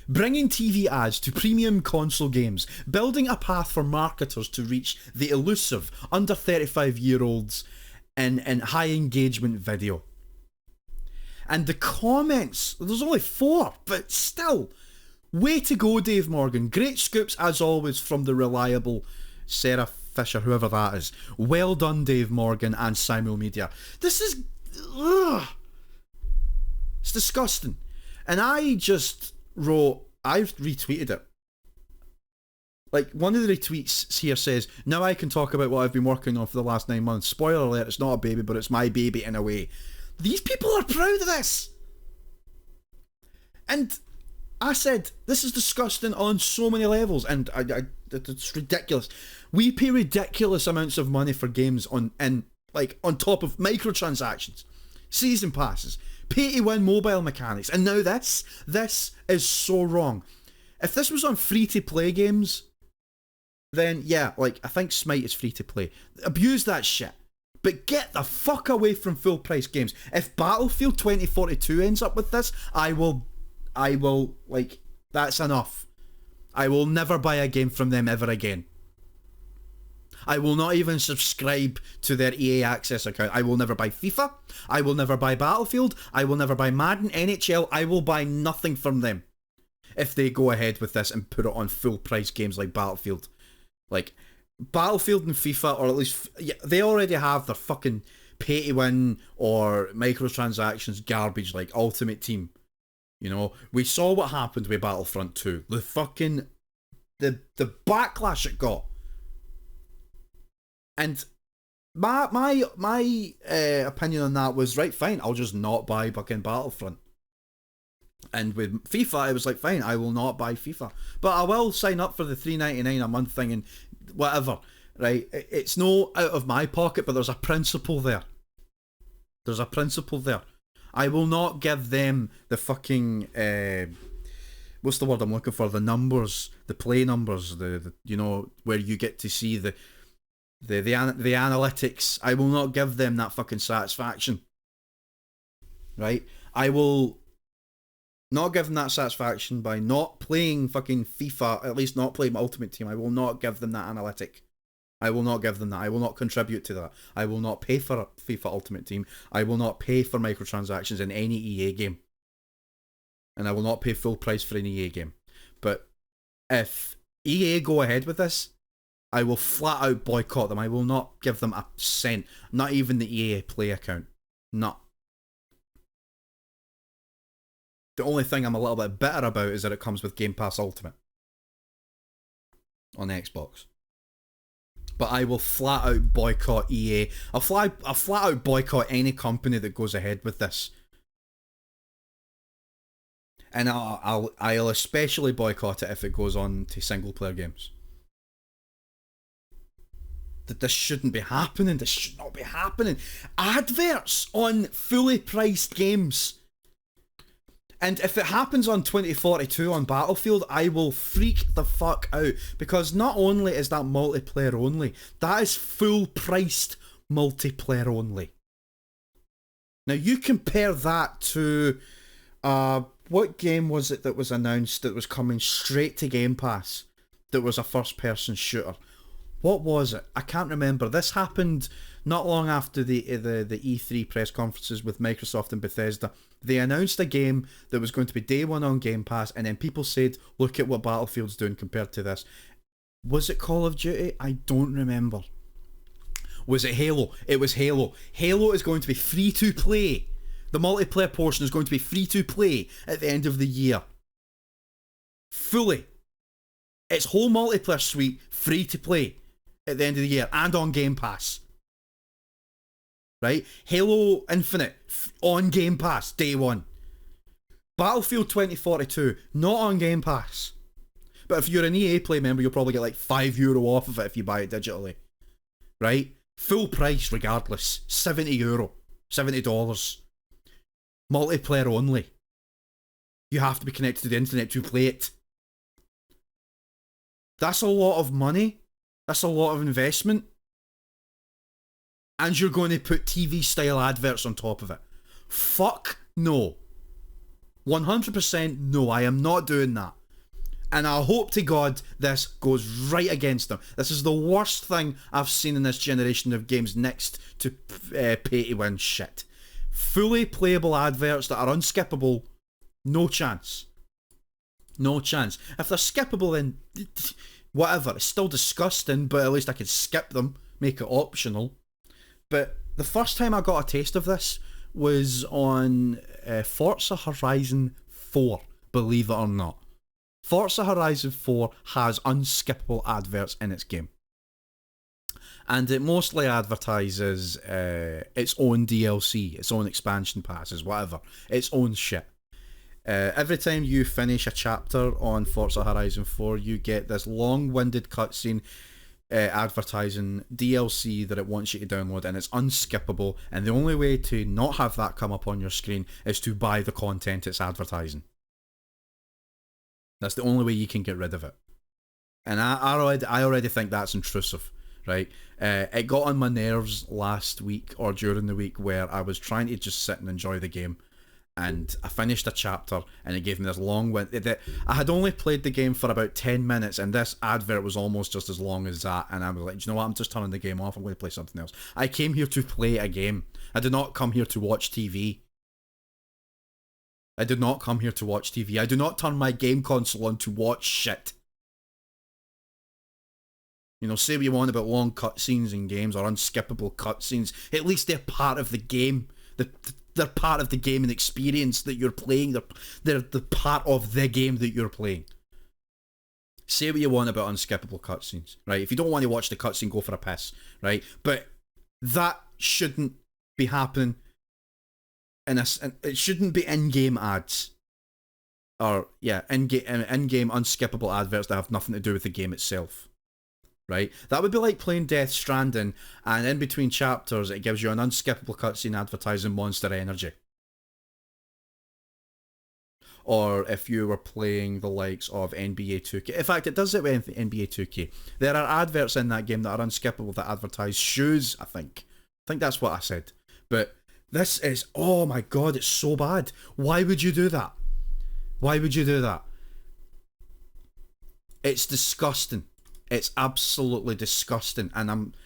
Speaker 1: bringing TV ads to premium console games, building a path for marketers to reach the elusive under 35-year-olds in high engagement video. And the comments, there's only 4, but still, way to go, Dave Morgan. Great scoops as always from the reliable Sarah Fisher, whoever that is. Well done, Dave Morgan and Simul Media. This is, it's disgusting. And I just I've retweeted it. Like, one of the retweets here says, now I can talk about what I've been working on for the last 9 months. Spoiler alert, it's not a baby, but it's my baby in a way. These people are proud of this. And I said, this is disgusting on so many levels, and it's ridiculous. We pay ridiculous amounts of money for games on top of microtransactions, season passes, pay-to-win mobile mechanics, and now this is so wrong. If this was on free-to-play games, then yeah, like, I think Smite is free-to-play. Abuse that shit. But get the fuck away from full-price games. If Battlefield 2042 ends up with this, I will, like, that's enough. I will never buy a game from them ever again. I will not even subscribe to their EA Access account. I will never buy FIFA. I will never buy Battlefield. I will never buy Madden, NHL. I will buy nothing from them if they go ahead with this and put it on full price games like Battlefield. Like, Battlefield and FIFA, or at least, yeah, they already have their fucking pay to win or microtransactions garbage like Ultimate Team. You know, we saw what happened with Battlefront 2. The fucking, the backlash it got. And my opinion on that was, right, fine, I'll just not buy fucking Battlefront. And with FIFA, I was like, fine, I will not buy FIFA. But I will sign up for the $3.99 a month thing and whatever, right? It's no out of my pocket, but there's a principle there. There's a principle there. I will not give them the fucking, what's the word I'm looking for? The numbers, the play numbers, the you know, where you get to see the analytics. I will not give them that fucking satisfaction. Right? I will not give them that satisfaction by not playing fucking FIFA, at least not playing Ultimate Team. I will not give them that analytic. I will not give them that. I will not contribute to that. I will not pay for FIFA Ultimate Team. I will not pay for microtransactions in any EA game. And I will not pay full price for an EA game. But if EA go ahead with this, I will flat out boycott them. I will not give them a cent. Not even the EA Play account. Not. The only thing I'm a little bit bitter about is that it comes with Game Pass Ultimate on Xbox. But I will flat out boycott EA. I'll flat out boycott any company that goes ahead with this. And I'll especially boycott it if it goes on to single player games. That this shouldn't be happening. This should not be happening. Adverts on fully priced games. And if it happens on 2042 on Battlefield, I will freak the fuck out. Because not only is that multiplayer only, that is full priced multiplayer only. Now you compare that to what game was it that was announced that was coming straight to Game Pass? That was a first person shooter. What was it? I can't remember. This happened not long after the E3 press conferences with Microsoft and Bethesda. They announced a game that was going to be day one on Game Pass, and then people said, look at what Battlefield's doing compared to this. Was it Call of Duty? I don't remember. Was it Halo? It was Halo. Halo is going to be free to play. The multiplayer portion is going to be free to play at the end of the year. Fully. Its whole multiplayer suite free to play at the end of the year and on Game Pass. Right? Halo Infinite on Game Pass day one. Battlefield 2042 not on Game Pass. But if you're an EA Play member, you'll probably get like €5 off of it if you buy it digitally. Right? Full price regardless. €70. $70. Multiplayer only. You have to be connected to the internet to play it. That's a lot of money. That's a lot of investment. And you're going to put TV style adverts on top of it. Fuck no. 100% no, I am not doing that. And I hope to God this goes right against them. This is the worst thing I've seen in this generation of games next to pay to win shit. Fully playable adverts that are unskippable, no chance. No chance. If they're skippable, then whatever. It's still disgusting, but at least I could skip them, make it optional. But the first time I got a taste of this was on Forza Horizon 4, believe it or not. Forza Horizon 4 has unskippable adverts in its game. And it mostly advertises its own DLC, its own expansion passes, whatever. Its own shit. Every time you finish a chapter on Forza Horizon 4, you get this long-winded cutscene advertising DLC that it wants you to download, and it's unskippable, and the only way to not have that come up on your screen is to buy the content it's advertising. That's the only way you can get rid of it. And I already think that's intrusive, right? It got on my nerves last week or during the week where I was trying to just sit and enjoy the game, and I finished a chapter and it gave me this long I had only played the game for about 10 minutes and this advert was almost just as long as that, and I was like, do you know what, I'm just turning the game off, I'm going to play something else. I came here to play a game. I did not come here to watch TV. I did not come here to watch TV. I do not turn my game console on to watch shit. You know, say what you want about long cutscenes in games or unskippable cutscenes. At least they're part of the game. They're part of the game and experience that you're playing. They're the part of the game that you're playing. Say what you want about unskippable cutscenes, right? If you don't want to watch the cutscene, go for a piss, right? But that shouldn't be happening. It shouldn't be in-game ads. Or, yeah, in-game unskippable adverts that have nothing to do with the game itself. Right? That would be like playing Death Stranding, and in between chapters it gives you an unskippable cutscene advertising Monster Energy. Or if you were playing the likes of NBA 2K. In fact, it does it with NBA 2K. There are adverts in that game that are unskippable that advertise shoes, I think. I think that's what I said. But this is, oh my god, it's so bad. Why would you do that? Why would you do that? It's disgusting. It's absolutely disgusting, and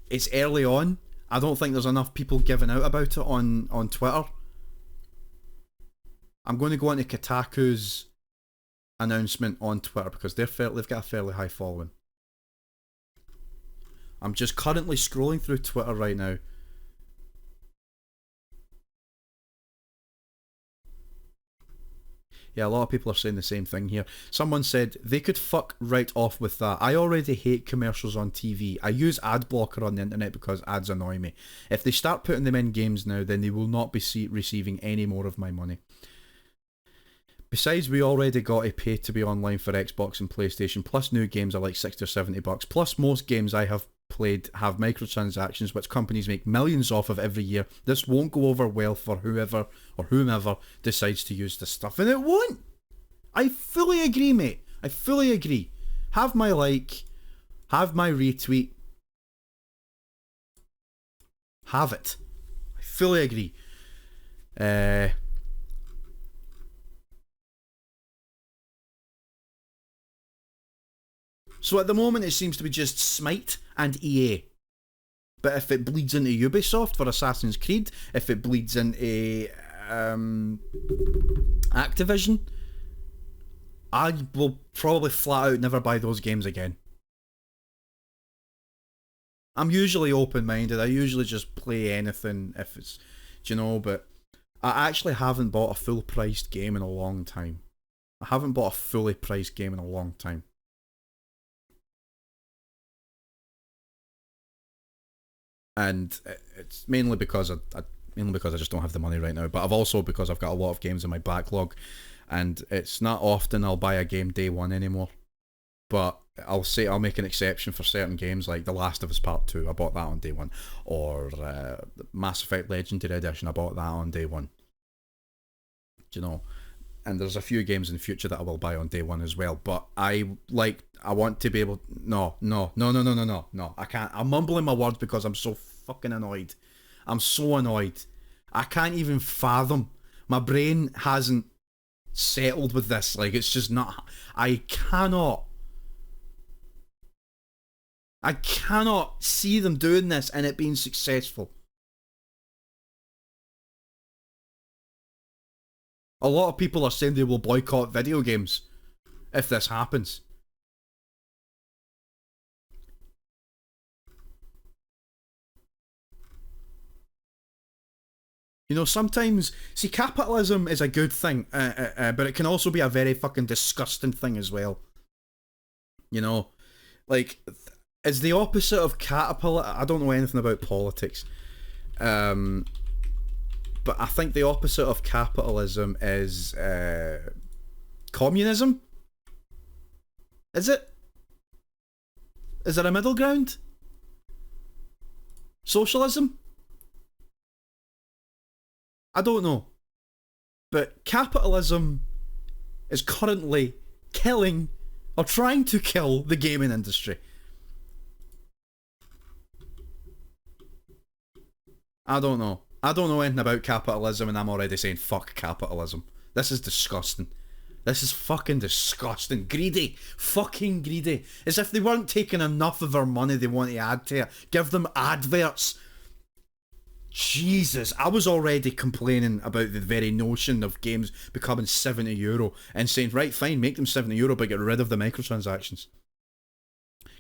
Speaker 1: it's early on. I don't think there's enough people giving out about it on Twitter. I'm going to go into Kotaku's announcement on Twitter because they've got a fairly high following. I'm just currently scrolling through Twitter right now. Yeah, a lot of people are saying the same thing here. Someone said, they could fuck right off with that. I already hate commercials on TV. I use ad blocker on the internet because ads annoy me. If they start putting them in games now, then they will not be receiving any more of my money. Besides, we already got to pay to be online for Xbox and PlayStation, plus new games are like $60 or $70. Plus, most games I have played have microtransactions, which companies make millions off of every year. This won't go over well for whoever or whomever decides to use this stuff, and it won't. I fully agree, mate. I fully agree. Have my like, have my retweet, have it. I fully agree. So at the moment it seems to be just Smite and EA. But if it bleeds into Ubisoft for Assassin's Creed, if it bleeds into Activision, I will probably flat out never buy those games again. I'm usually open-minded. I usually just play anything if it's, but I actually haven't bought a full-priced game in a long time. I haven't bought a fully priced game in a long time. And it's mainly because I just don't have the money right now. But I've also because I've got a lot of games in my backlog, and it's not often I'll buy a game day one anymore. But I'll make an exception for certain games like The Last of Us Part 2. I bought that on day one, or Mass Effect Legendary Edition. I bought that on day one. And there's a few games in the future that I will buy on day one as well. But I want to be able. No. I can't. I'm mumbling my words because I'm so fucking annoyed. I'm so annoyed. I can't even fathom. My brain hasn't settled with this. Like, it's just not. I cannot see them doing this and it being successful. A lot of people are saying they will boycott video games if this happens. Sometimes, see, capitalism is a good thing, but it can also be a very fucking disgusting thing as well. Like, it's the opposite of I don't know anything about politics. But I think the opposite of capitalism is communism. Is it? Is there a middle ground? Socialism? I don't know. But capitalism is currently killing or trying to kill the gaming industry. I don't know. I don't know anything about capitalism and I'm already saying fuck capitalism. This is disgusting. This is fucking disgusting. Greedy. Fucking greedy. As if they weren't taking enough of our money they want to add to it. Give them adverts. Jesus, I was already complaining about the very notion of games becoming €70 and saying, right, fine, make them €70 but get rid of the microtransactions.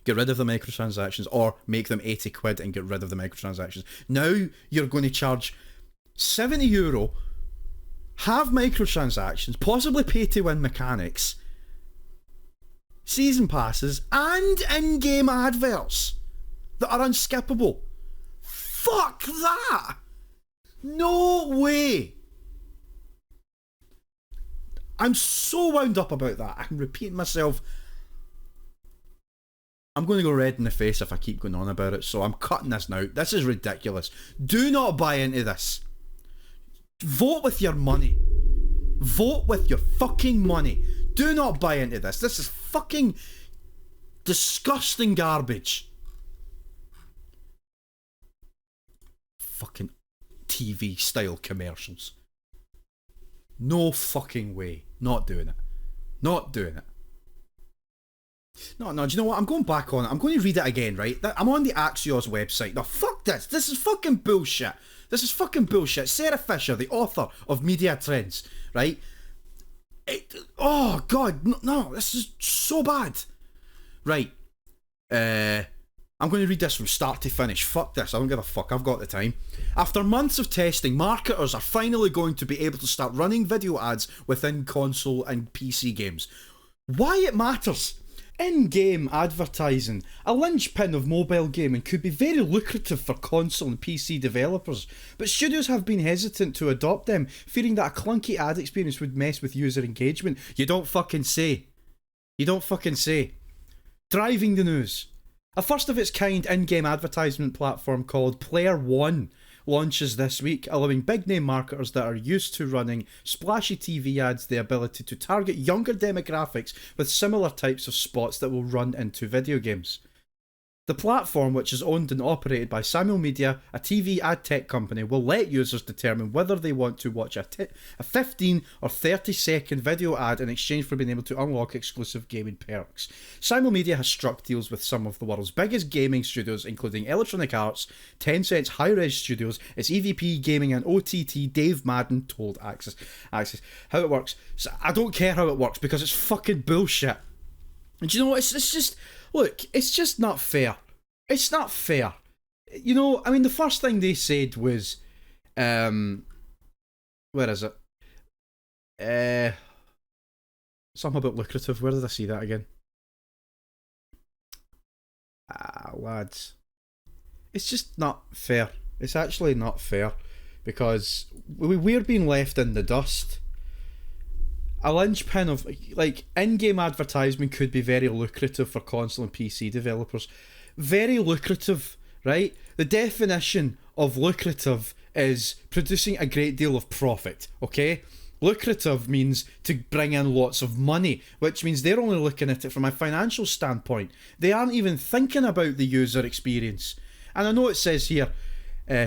Speaker 1: Get rid of the microtransactions, or make them 80 quid and get rid of the microtransactions. Now you're going to charge €70, have microtransactions, possibly pay to win mechanics, season passes, and in-game adverts that are unskippable. Fuck that! No way! I'm so wound up about that. I'm repeating myself. I'm going to go red in the face if I keep going on about it, so I'm cutting this now. This is ridiculous. Do not buy into this. Vote with your money. Vote with your fucking money. Do not buy into this. This is fucking disgusting garbage. Fucking TV style commercials. No fucking way. Not doing it. Not doing it. No, do you know what? I'm going back on it. I'm going to read it again, right? I'm on the Axios website. No, fuck this. This is fucking bullshit. This is fucking bullshit. Sarah Fisher, the author of Media Trends, right? Oh, God. No, this is so bad. Right. I'm going to read this from start to finish. Fuck this. I don't give a fuck. I've got the time. After months of testing, marketers are finally going to be able to start running video ads within console and PC games. Why it matters? In-game advertising, a linchpin of mobile gaming, could be very lucrative for console and PC developers, but studios have been hesitant to adopt them, fearing that a clunky ad experience would mess with user engagement. You don't fucking say. You don't fucking say. Driving the news. A first of its kind in-game advertisement platform called Player One launches this week, allowing big name marketers that are used to running splashy TV ads the ability to target younger demographics with similar types of spots that will run into video games. The platform, which is owned and operated by Samuel Media, a TV ad tech company, will let users determine whether they want to watch a 15 or 30 second video ad in exchange for being able to unlock exclusive gaming perks. Samuel Media has struck deals with some of the world's biggest gaming studios, including Electronic Arts, Tencent's Hi-Res Studios, its EVP Gaming and OTT Dave Madden told Access how it works. So I don't care how it works because it's fucking bullshit. And do you know what? It's just... Look, it's just not fair. It's not fair. You know, I mean, the first thing they said was, where is it? Something about lucrative. Where did I see that again? Lads. It's just not fair. It's actually not fair. Because we're being left in the dust. A linchpin of, like, in-game advertisement could be very lucrative for console and PC developers. Very lucrative, right? The definition of lucrative is producing a great deal of profit, okay? Lucrative means to bring in lots of money, which means they're only looking at it from a financial standpoint. They aren't even thinking about the user experience. And I know it says here,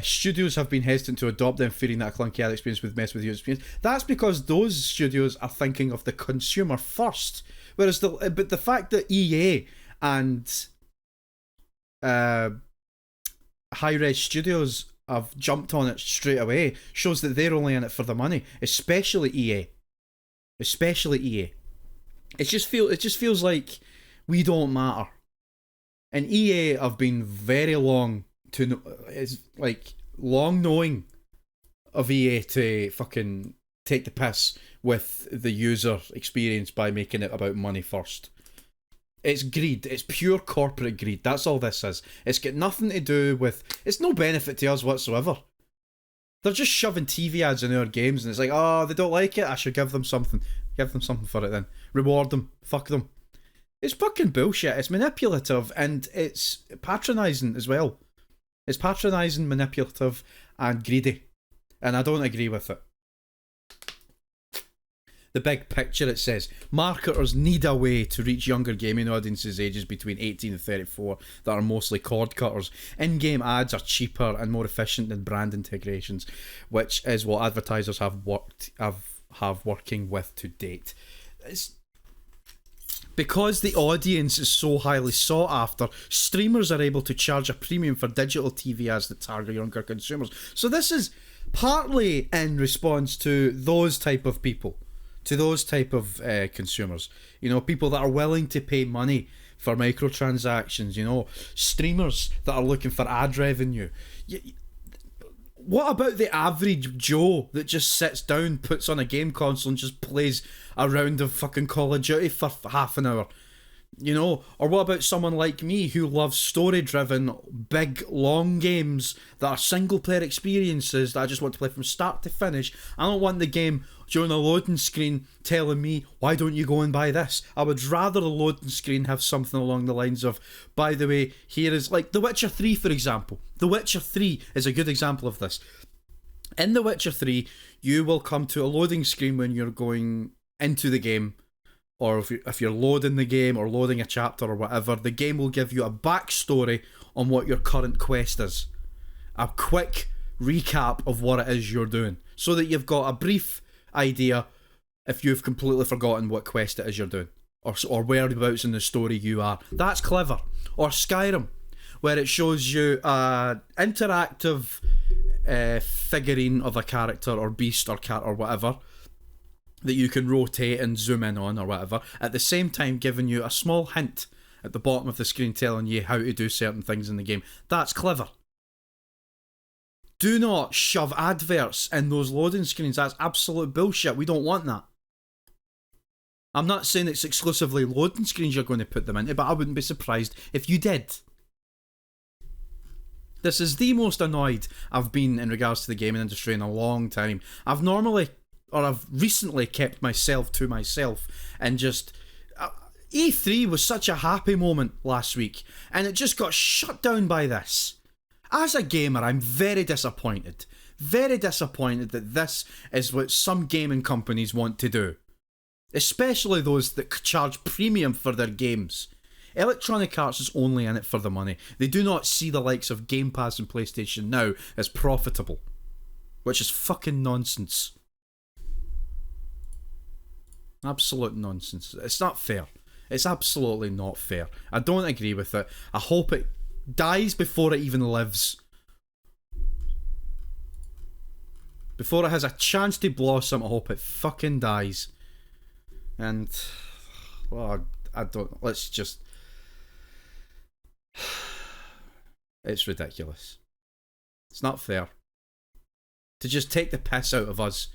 Speaker 1: studios have been hesitant to adopt them, fearing that a clunky ad experience would mess with user experience. That's because those studios are thinking of the consumer first. Whereas the fact that EA and Hi-Res Studios have jumped on it straight away shows that they're only in it for the money, especially EA. Especially EA. It just feels like we don't matter. And EA have been very long knowing of EA to fucking take the piss with the user experience by making it about money first. It's greed. It's pure corporate greed. That's all this is. It's got nothing to do with... It's no benefit to us whatsoever. They're just shoving TV ads in our games and it's like, oh, they don't like it? I should give them something. Give them something for it then. Reward them. Fuck them. It's fucking bullshit. It's manipulative and it's patronising as well. It's patronising, manipulative, and greedy. And I don't agree with it. The big picture, it says, marketers need a way to reach younger gaming audiences ages between 18 and 34 that are mostly cord cutters. In-game ads are cheaper and more efficient than brand integrations, which is what advertisers have working with to date. Because the audience is so highly sought after, streamers are able to charge a premium for digital TV ads that target younger consumers. So this is partly in response to those type of people, to those type of consumers. You know, people that are willing to pay money for microtransactions, you know, streamers that are looking for ad revenue. What about the average Joe that just sits down, puts on a game console and just plays a round of fucking Call of Duty for half an hour? You know? Or what about someone like me who loves story-driven, big, long games that are single-player experiences that I just want to play from start to finish? I don't want the game during a loading screen telling me, why don't you go and buy this? I would rather the loading screen have something along the lines of, by the way, here is, like The Witcher 3, for example. The Witcher 3 is a good example of this. In The Witcher 3, you will come to a loading screen when you're going into the game, or if you're loading the game or loading a chapter or whatever. The game will give you a backstory on what your current quest is. A quick recap of what it is you're doing, so that you've got a brief idea if you've completely forgotten what quest it is you're doing. or whereabouts in the story you are. That's clever. Or Skyrim, where it shows you an interactive figurine of a character or beast or cat or whatever that you can rotate and zoom in on or whatever, at the same time giving you a small hint at the bottom of the screen telling you how to do certain things in the game. That's clever. Do not shove adverts in those loading screens. That's absolute bullshit. We don't want that. I'm not saying it's exclusively loading screens you're going to put them into, but I wouldn't be surprised if you did. This is the most annoyed I've been in regards to the gaming industry in a long time. I've recently kept myself to myself and just... E3 was such a happy moment last week, and it just got shut down by this. As a gamer, I'm very disappointed. Very disappointed that this is what some gaming companies want to do. Especially those that charge premium for their games. Electronic Arts is only in it for the money. They do not see the likes of Game Pass and PlayStation Now as profitable. Which is fucking nonsense. Absolute nonsense. It's not fair. It's absolutely not fair. I don't agree with it. I hope it dies before it even lives. Before it has a chance to blossom, I hope it fucking dies. And, well, I don't... Let's just... It's ridiculous. It's not fair. To just take the piss out of us.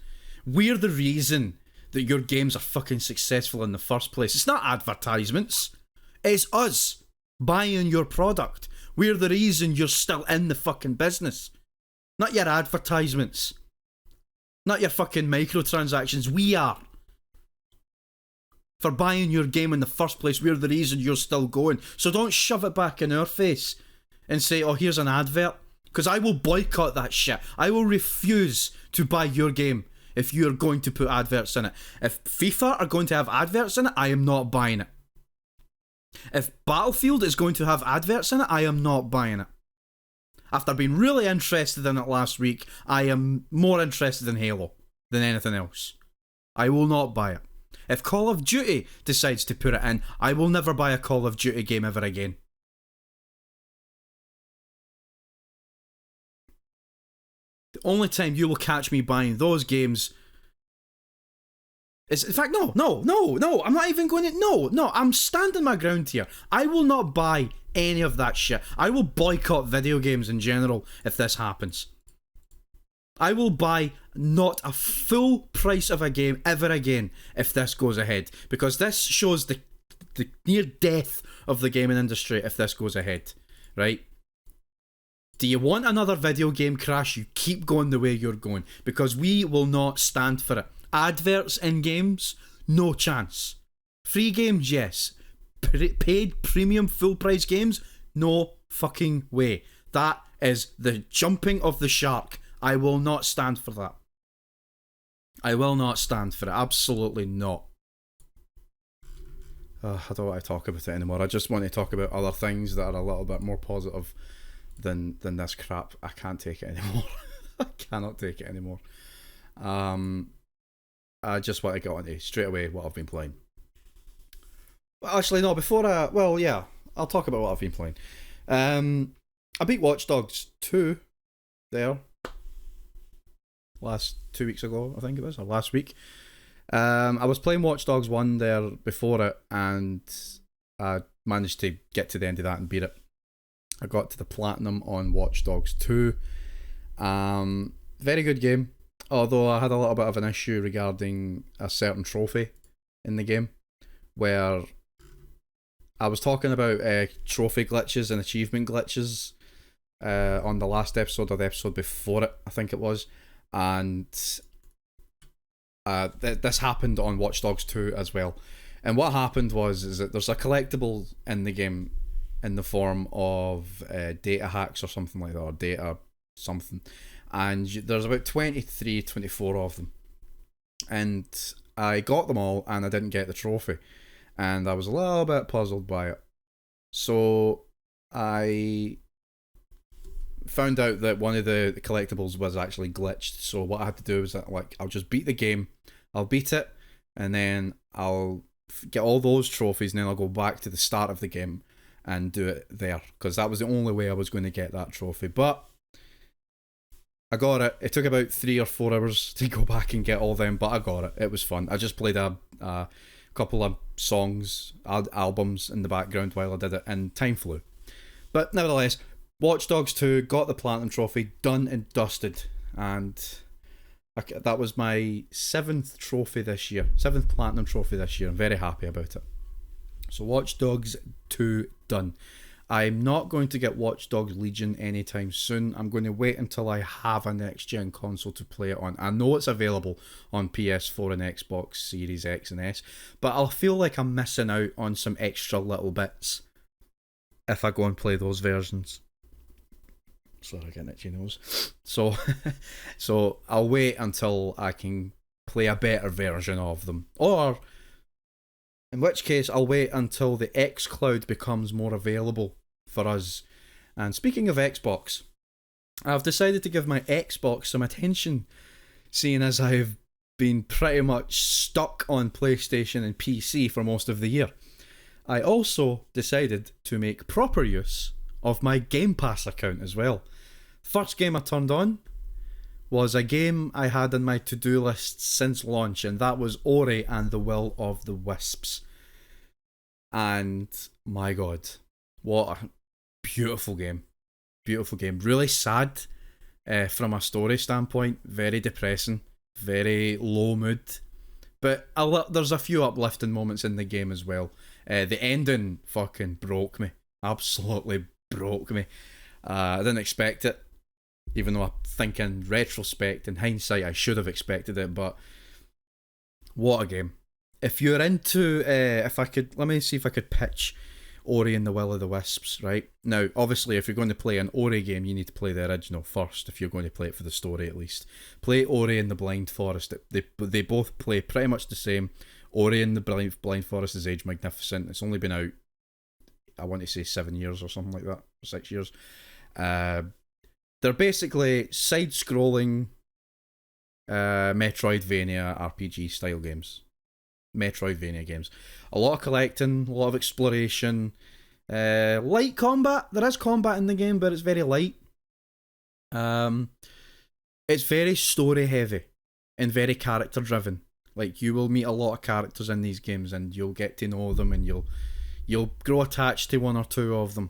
Speaker 1: We're the reason that your games are fucking successful in the first place. It's not advertisements. It's us buying your product. We're the reason you're still in the fucking business. Not your advertisements. Not your fucking microtransactions. We are. For buying your game in the first place, we're the reason you're still going. So don't shove it back in our face and say, oh, here's an advert. Because I will boycott that shit. I will refuse to buy your game if you're going to put adverts in it. If FIFA are going to have adverts in it, I am not buying it. If Battlefield is going to have adverts in it, I am not buying it. After being really interested in it last week, I am more interested in Halo than anything else. I will not buy it. If Call of Duty decides to put it in, I will never buy a Call of Duty game ever again. The only time you will catch me buying those games is... In fact, no, I'm not even going to... No, I'm standing my ground here. I will not buy any of that shit. I will boycott video games in general if this happens. I will buy not a full price of a game ever again if this goes ahead. Because this shows the near death of the gaming industry if this goes ahead. Right? Do you want another video game crash? You keep going the way you're going. Because we will not stand for it. Adverts in games? No chance. Free games? Yes. Paid premium full price games? No fucking way. That is the jumping of the shark. I will not stand for that. I will not stand for it. Absolutely not. I don't want to talk about it anymore. I just want to talk about other things that are a little bit more positive than this crap. I can't take it anymore. I cannot take it anymore. I just want to get on to straight away what I've been playing. Well, actually, no, before I... Well, yeah, I'll talk about what I've been playing. I beat Watch Dogs 2 there. Last 2 weeks ago, I think it was, or last week. I was playing Watch Dogs 1 there before it, and I managed to get to the end of that and beat it. I got to the platinum on Watch Dogs 2. Very good game, although I had a little bit of an issue regarding a certain trophy in the game, where I was talking about trophy glitches and achievement glitches on the last episode or the episode before it, I think it was. And this happened on Watch Dogs 2 as well. And what happened is that there's a collectible in the game in the form of data hacks or something like that, or data something. And there's about 23, 24 of them. And I got them all and I didn't get the trophy. And I was a little bit puzzled by it. So I found out that one of the collectibles was actually glitched. So what I had to do was that, like, I'll just beat the game. I'll beat it, and then I'll get all those trophies, and then I'll go back to the start of the game and do it there, because that was the only way I was going to get that trophy. But I got it. It took about 3 or 4 hours to go back and get all them, but I got it. It was fun. I just played a couple of songs, albums in the background while I did it, and time flew. But nevertheless, Watch Dogs 2 got the Platinum Trophy, done and dusted, and that was my 7th trophy this year, 7th Platinum Trophy this year. I'm very happy about it. So Watch Dogs 2 done. I'm not going to get Watch Dogs Legion anytime soon. I'm going to wait until I have a next-gen console to play it on. I know it's available on PS4 and Xbox Series X and S, but I'll feel like I'm missing out on some extra little bits if I go and play those versions. Sorry, I get an itchy nose. So I'll wait until I can play a better version of them. Or, in which case, I'll wait until the xCloud becomes more available for us. And speaking of Xbox, I've decided to give my Xbox some attention, seeing as I've been pretty much stuck on PlayStation and PC for most of the year. I also decided to make proper use of my Game Pass account as well. First game I turned on was a game I had on my to-do list since launch, and that was Ori and the Will of the Wisps. And my god, what a beautiful game. Beautiful game. Really sad from a story standpoint. Very depressing. Very low mood. But there's a few uplifting moments in the game as well. The ending fucking broke me. Absolutely broke me. I didn't expect it. Even though I think in retrospect, in hindsight, I should have expected it. But what a game. If you're into, let me see if I could pitch Ori and the Will of the Wisps, right? Now, obviously, if you're going to play an Ori game, you need to play the original first, if you're going to play it for the story at least. Play Ori and the Blind Forest. They both play pretty much the same. Ori and the Blind Forest is age magnificent. It's only been out, I want to say 7 years or something like that, or 6 years. They're basically side-scrolling Metroidvania RPG style games. Metroidvania games. A lot of collecting, a lot of exploration, light combat. There is combat in the game, but it's very light. It's very story heavy and very character driven. Like, you will meet a lot of characters in these games, and you'll get to know them, and you'll grow attached to one or two of them.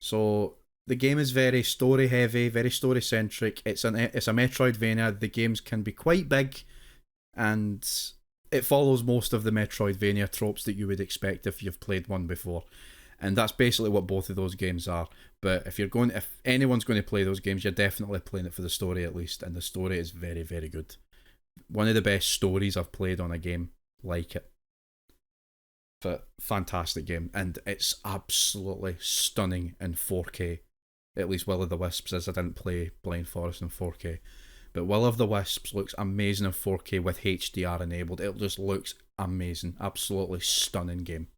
Speaker 1: So the game is very story heavy, very story centric. It's a Metroidvania. The games can be quite big, and it follows most of the Metroidvania tropes that you would expect if you've played one before. And that's basically what both of those games are. But if anyone's going to play those games, you're definitely playing it for the story at least, and the story is very, very good. One of the best stories I've played on a game like it. But fantastic game, and it's absolutely stunning in 4K. At least Will of the Wisps is. I didn't play Blind Forest in 4K. But Will of the Wisps looks amazing in 4K with HDR enabled. It just looks amazing. Absolutely stunning game.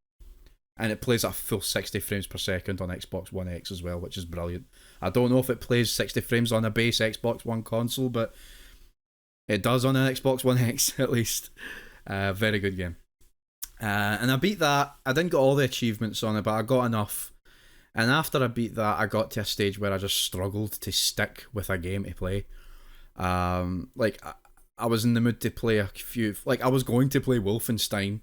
Speaker 1: And it plays at a full 60 frames per second on Xbox One X as well, which is brilliant. I don't know if it plays 60 frames on a base Xbox One console, but it does on an Xbox One X at least. Very good game. And I beat that. I didn't get all the achievements on it, but I got enough. And after I beat that, I got to a stage where I just struggled to stick with a game to play. I was in the mood to play a few. Like, I was going to play Wolfenstein,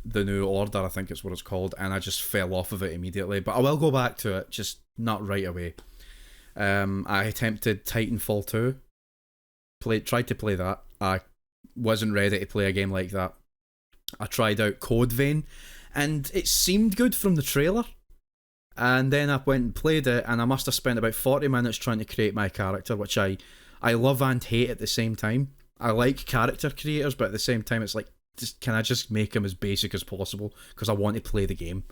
Speaker 1: The New Order, I think it's what it's called, and I just fell off of it immediately. But I will go back to it, just not right away. I attempted Titanfall 2. Tried to play that. I wasn't ready to play a game like that. I tried out Code Vein, and it seemed good from the trailer. And then I went and played it, and I must have spent about 40 minutes trying to create my character, which I love and hate at the same time. I like character creators, but at the same time, it's like, can I just make him as basic as possible? Because I want to play the game.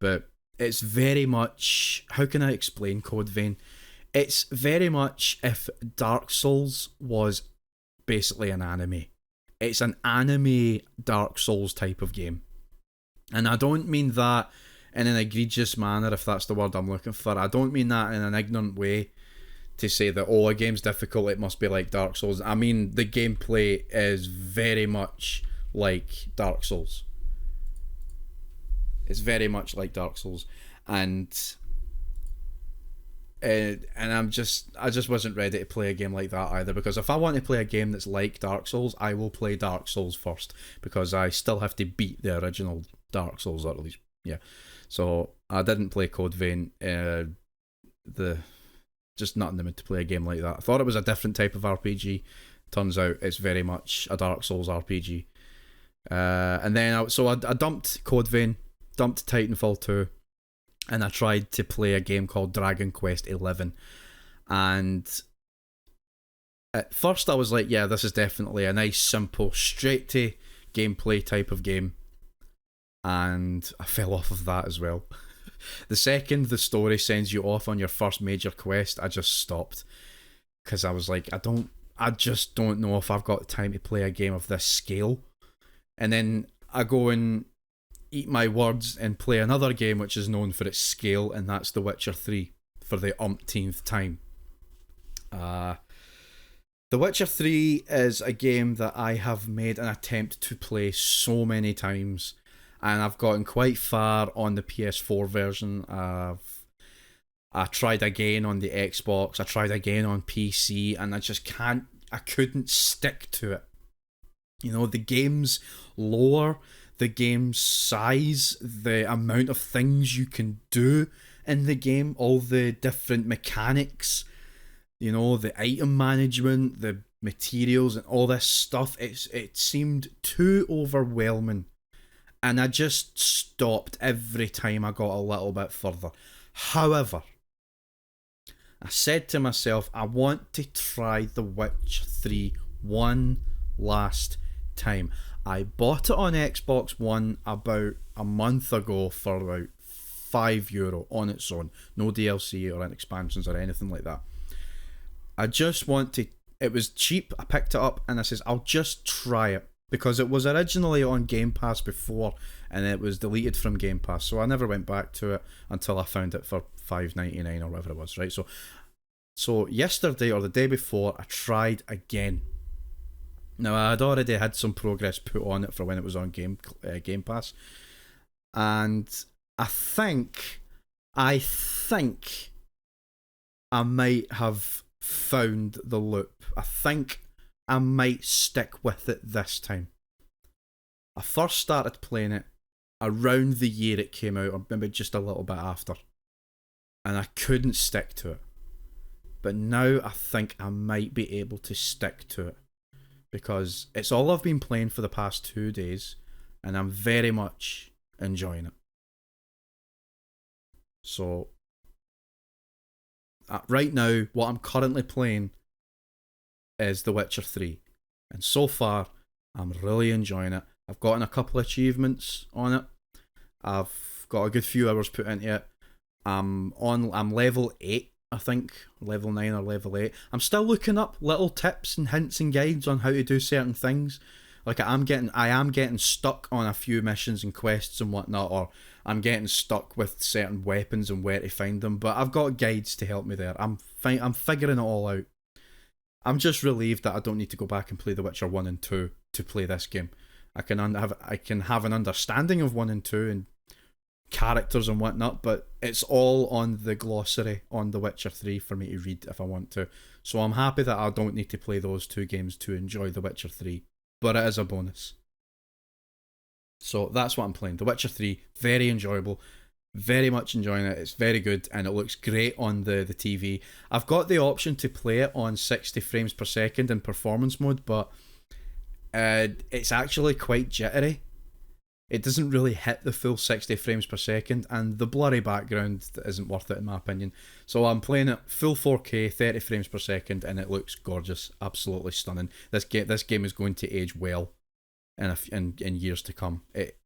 Speaker 1: But it's very much... How can I explain Code Vein? It's very much if Dark Souls was basically an anime. It's an anime Dark Souls type of game. And I don't mean that in an egregious manner, if that's the word I'm looking for. I don't mean that in an ignorant way to say that, a game's difficult, it must be like Dark Souls. I mean, the gameplay is very much like Dark Souls. It's very much like Dark Souls, and I just wasn't ready to play a game like that either, because if I want to play a game that's like Dark Souls, I will play Dark Souls first, because I still have to beat the original Dark Souls, or at least, yeah. So I didn't play Code Vein. Just not in the mood to play a game like that. I thought it was a different type of RPG. Turns out it's very much a Dark Souls RPG. And then I dumped Code Vein, dumped Titanfall 2, and I tried to play a game called Dragon Quest 11. And at first I was like, yeah, this is definitely a nice, simple, straight to gameplay type of game. And I fell off of that as well. The second the story sends you off on your first major quest, I just stopped. Because I was like, I just don't know if I've got time to play a game of this scale. And then I go and eat my words and play another game which is known for its scale, and that's The Witcher 3 for the umpteenth time. The Witcher 3 is a game that I have made an attempt to play so many times, and I've gotten quite far on the PS4 version. I tried again on the Xbox, I tried again on PC, and I couldn't stick to it. You know, the game's lore, the game's size, the amount of things you can do in the game, all the different mechanics, you know, the item management, the materials and all this stuff, it seemed too overwhelming. And I just stopped every time I got a little bit further. However, I said to myself, I want to try The Witcher 3 one last time. I bought it on Xbox One about a month ago for about €5 on its own. No DLC or expansions or anything like that. I just want to... It was cheap. I picked it up and I says, I'll just try it. Because it was originally on Game Pass before and it was deleted from Game Pass. So I never went back to it until I found it for $5.99 or whatever it was, right? So yesterday or the day before, I tried again. Now, I had already had some progress put on it for when it was on Game Pass. And I think I might have found the loop. I think I might stick with it this time. I first started playing it around the year it came out, or maybe just a little bit after. And I couldn't stick to it. But now I think I might be able to stick to it. Because it's all I've been playing for the past 2 days, and I'm very much enjoying it. So, right now, what I'm currently playing is The Witcher 3. And so far, I'm really enjoying it. I've gotten a couple achievements on it. I've got a good few hours put into it. I'm level 8. I think, level 9 or level 8. I'm still looking up little tips and hints and guides on how to do certain things. Like I am getting stuck on a few missions and quests and whatnot, or I'm getting stuck with certain weapons and where to find them. But I've got guides to help me there. I'm figuring it all out. I'm just relieved that I don't need to go back and play The Witcher 1 and 2 to play this game. I can have an understanding of 1 and 2 and characters and whatnot, but it's all on the glossary on The Witcher 3 for me to read if I want to. So I'm happy that I don't need to play those 2 games to enjoy The Witcher 3, but it is a bonus. So that's what I'm playing. The Witcher 3, very enjoyable, very much enjoying it. It's very good and it looks great on the TV. I've got the option to play it on 60 frames per second in performance mode, but it's actually quite jittery. It doesn't really hit the full 60 frames per second, and the blurry background isn't worth it in my opinion. So I'm playing it full 4K, 30 frames per second, and it looks gorgeous, absolutely stunning. This game is going to age well in years to come. It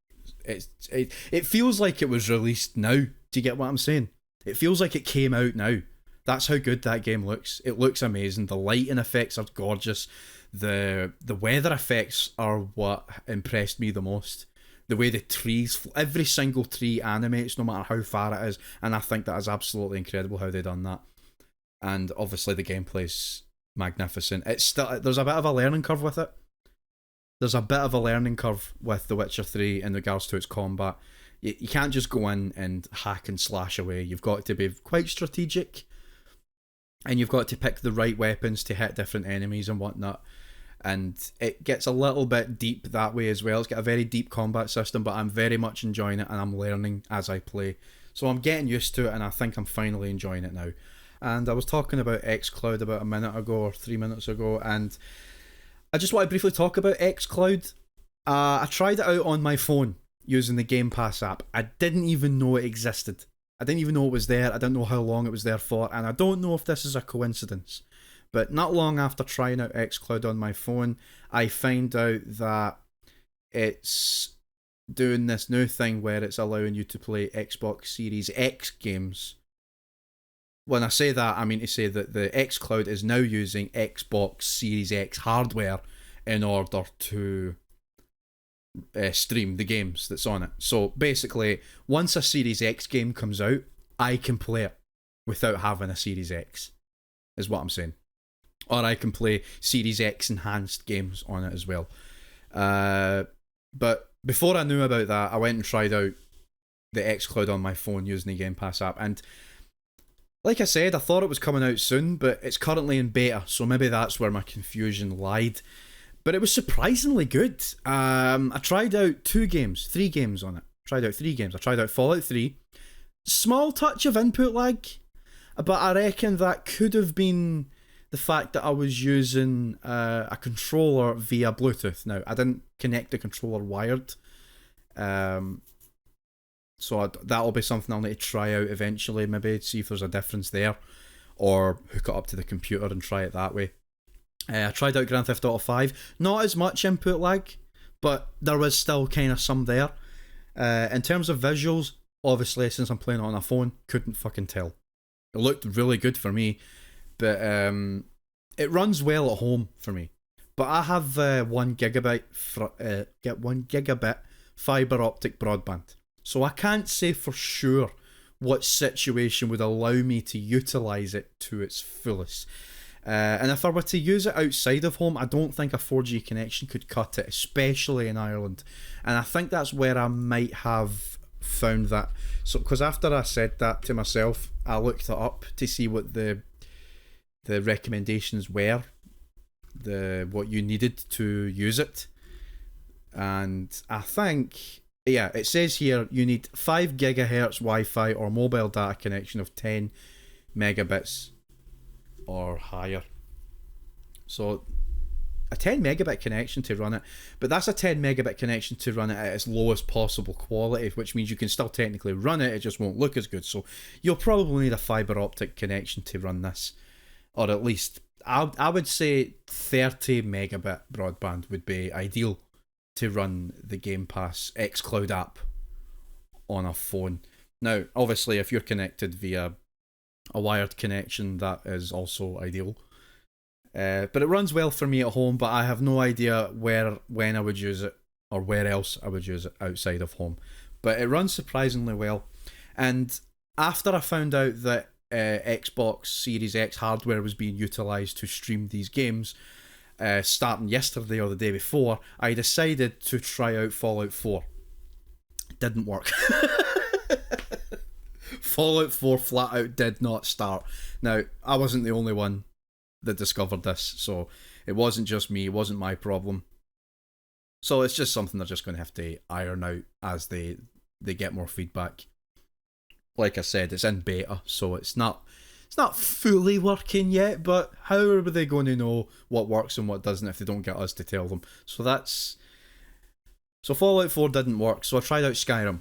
Speaker 1: feels like it was released now. Do you get what I'm saying? It feels like it came out now. That's how good that game looks. It looks amazing. The lighting effects are gorgeous. The weather effects are what impressed me the most. The way the trees, every single tree animates no matter how far it is, and I think that is absolutely incredible how they've done that. And obviously the gameplay's magnificent. There's a bit of a learning curve with it. There's a bit of a learning curve with The Witcher 3 in regards to its combat. You can't just go in and hack and slash away. You've got to be quite strategic, and you've got to pick the right weapons to hit different enemies and whatnot. And it gets a little bit deep that way as well. It's got a very deep combat system, but I'm very much enjoying it, and I'm learning as I play. So I'm getting used to it, and I think I'm finally enjoying it now. And I was talking about xCloud about a minute ago or 3 minutes ago, and I just want to briefly talk about xCloud. I tried it out on my phone using the Game Pass app. I didn't even know it existed. I didn't even know it was there. I didn't know how long it was there for, and I don't know if this is a coincidence. But not long after trying out xCloud on my phone, I found out that it's doing this new thing where it's allowing you to play Xbox Series X games. When I say that, I mean to say that the xCloud is now using Xbox Series X hardware in order to stream the games that's on it. So basically, once a Series X game comes out, I can play it without having a Series X, is what I'm saying. Or I can play Series X enhanced games on it as well. But before I knew about that, I went and tried out the xCloud on my phone using the Game Pass app. And like I said, I thought it was coming out soon, but it's currently in beta, so maybe that's where my confusion lied. But it was surprisingly good. I tried out 3 games on it. I tried out Fallout 3. Small touch of input lag, but I reckon that could have been the fact that I was using a controller via Bluetooth. Now, I didn't connect the controller wired, so that'll be something I'll need to try out eventually, maybe see if there's a difference there, or hook it up to the computer and try it that way. I tried out Grand Theft Auto 5, not as much input lag, but there was still kind of some there. In terms of visuals, obviously, since I'm playing it on a phone, couldn't fucking tell. It looked really good for me, but it runs well at home for me. But I have 1 gigabit fibre optic broadband, so I can't say for sure what situation would allow me to utilise it to its fullest. And if I were to use it outside of home, I don't think a 4G connection could cut it, especially in Ireland. And I think that's where I might have found that. So, because after I said that to myself, I looked it up to see what the recommendations were, what you needed to use it. And I think, yeah, it says here you need 5 gigahertz Wi-Fi or mobile data connection of 10 megabits or higher. So a 10 megabit connection to run it, but that's a 10 megabit connection to run it at its lowest possible quality, which means you can still technically run it, it just won't look as good. So you'll probably need a fibre optic connection to run this, or at least I would say 30 megabit broadband would be ideal to run the Game Pass xCloud app on a phone. Now, obviously, if you're connected via a wired connection, that is also ideal. But it runs well for me at home, but I have no idea when I would use it or where else I would use it outside of home. But it runs surprisingly well. And after I found out that Xbox Series X hardware was being utilised to stream these games, starting yesterday or the day before, I decided to try out Fallout 4. Didn't work. Fallout 4 flat out did not start. Now, I wasn't the only one that discovered this, so it wasn't just me, it wasn't my problem. So it's just something they're just going to have to iron out as they get more feedback. Like I said, it's in beta, so it's not fully working yet, but how are they going to know what works and what doesn't if they don't get us to tell them? So Fallout 4 didn't work, so I tried out Skyrim.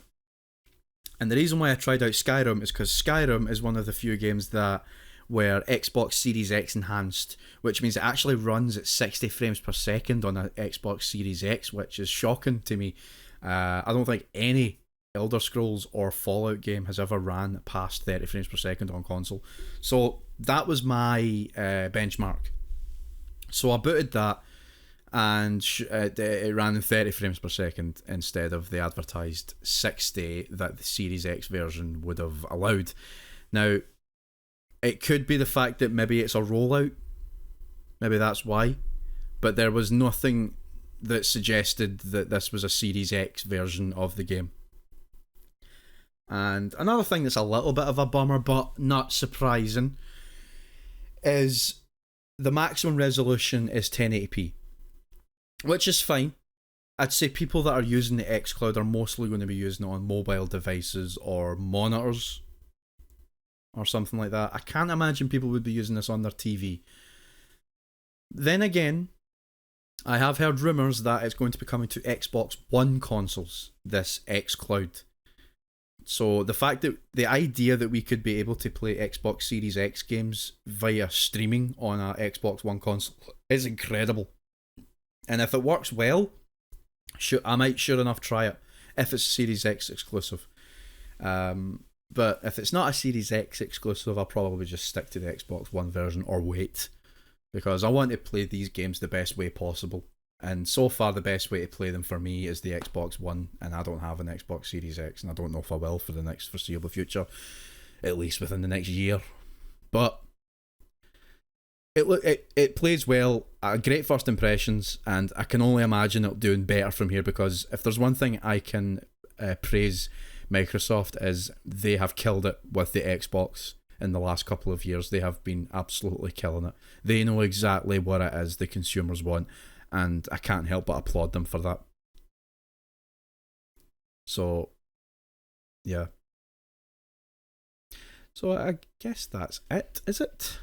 Speaker 1: And the reason why I tried out Skyrim is because Skyrim is one of the few games that were Xbox Series X enhanced, which means it actually runs at 60 frames per second on an Xbox Series X, which is shocking to me. I don't think any Elder Scrolls or Fallout game has ever ran past 30 frames per second on console. So that was my benchmark. So I booted that, and it ran in 30 frames per second instead of the advertised 60 that the Series X version would have allowed. Now, it could be the fact that maybe it's a rollout, maybe that's why, but there was nothing that suggested that this was a Series X version of the game. And another thing that's a little bit of a bummer, but not surprising, is the maximum resolution is 1080p, which is fine. I'd say people that are using the xCloud are mostly going to be using it on mobile devices or monitors or something like that. I can't imagine people would be using this on their TV. Then again, I have heard rumours that it's going to be coming to Xbox One consoles, this xCloud. So the fact that the idea that we could be able to play Xbox Series X games via streaming on a Xbox One console is incredible. And if it works well, I might sure enough try it if it's Series X exclusive. But if it's not a Series X exclusive, I'll probably just stick to the Xbox One version or wait, because I want to play these games the best way possible. And so far, the best way to play them for me is the Xbox One, and I don't have an Xbox Series X, and I don't know if I will for the next foreseeable future, at least within the next year. But it plays well, great first impressions, and I can only imagine it doing better from here, because if there's one thing I can praise Microsoft is they have killed it with the Xbox in the last couple of years. They have been absolutely killing it. They know exactly what it is the consumers want, and I can't help but applaud them for that. So, yeah. So I guess that's it, is it?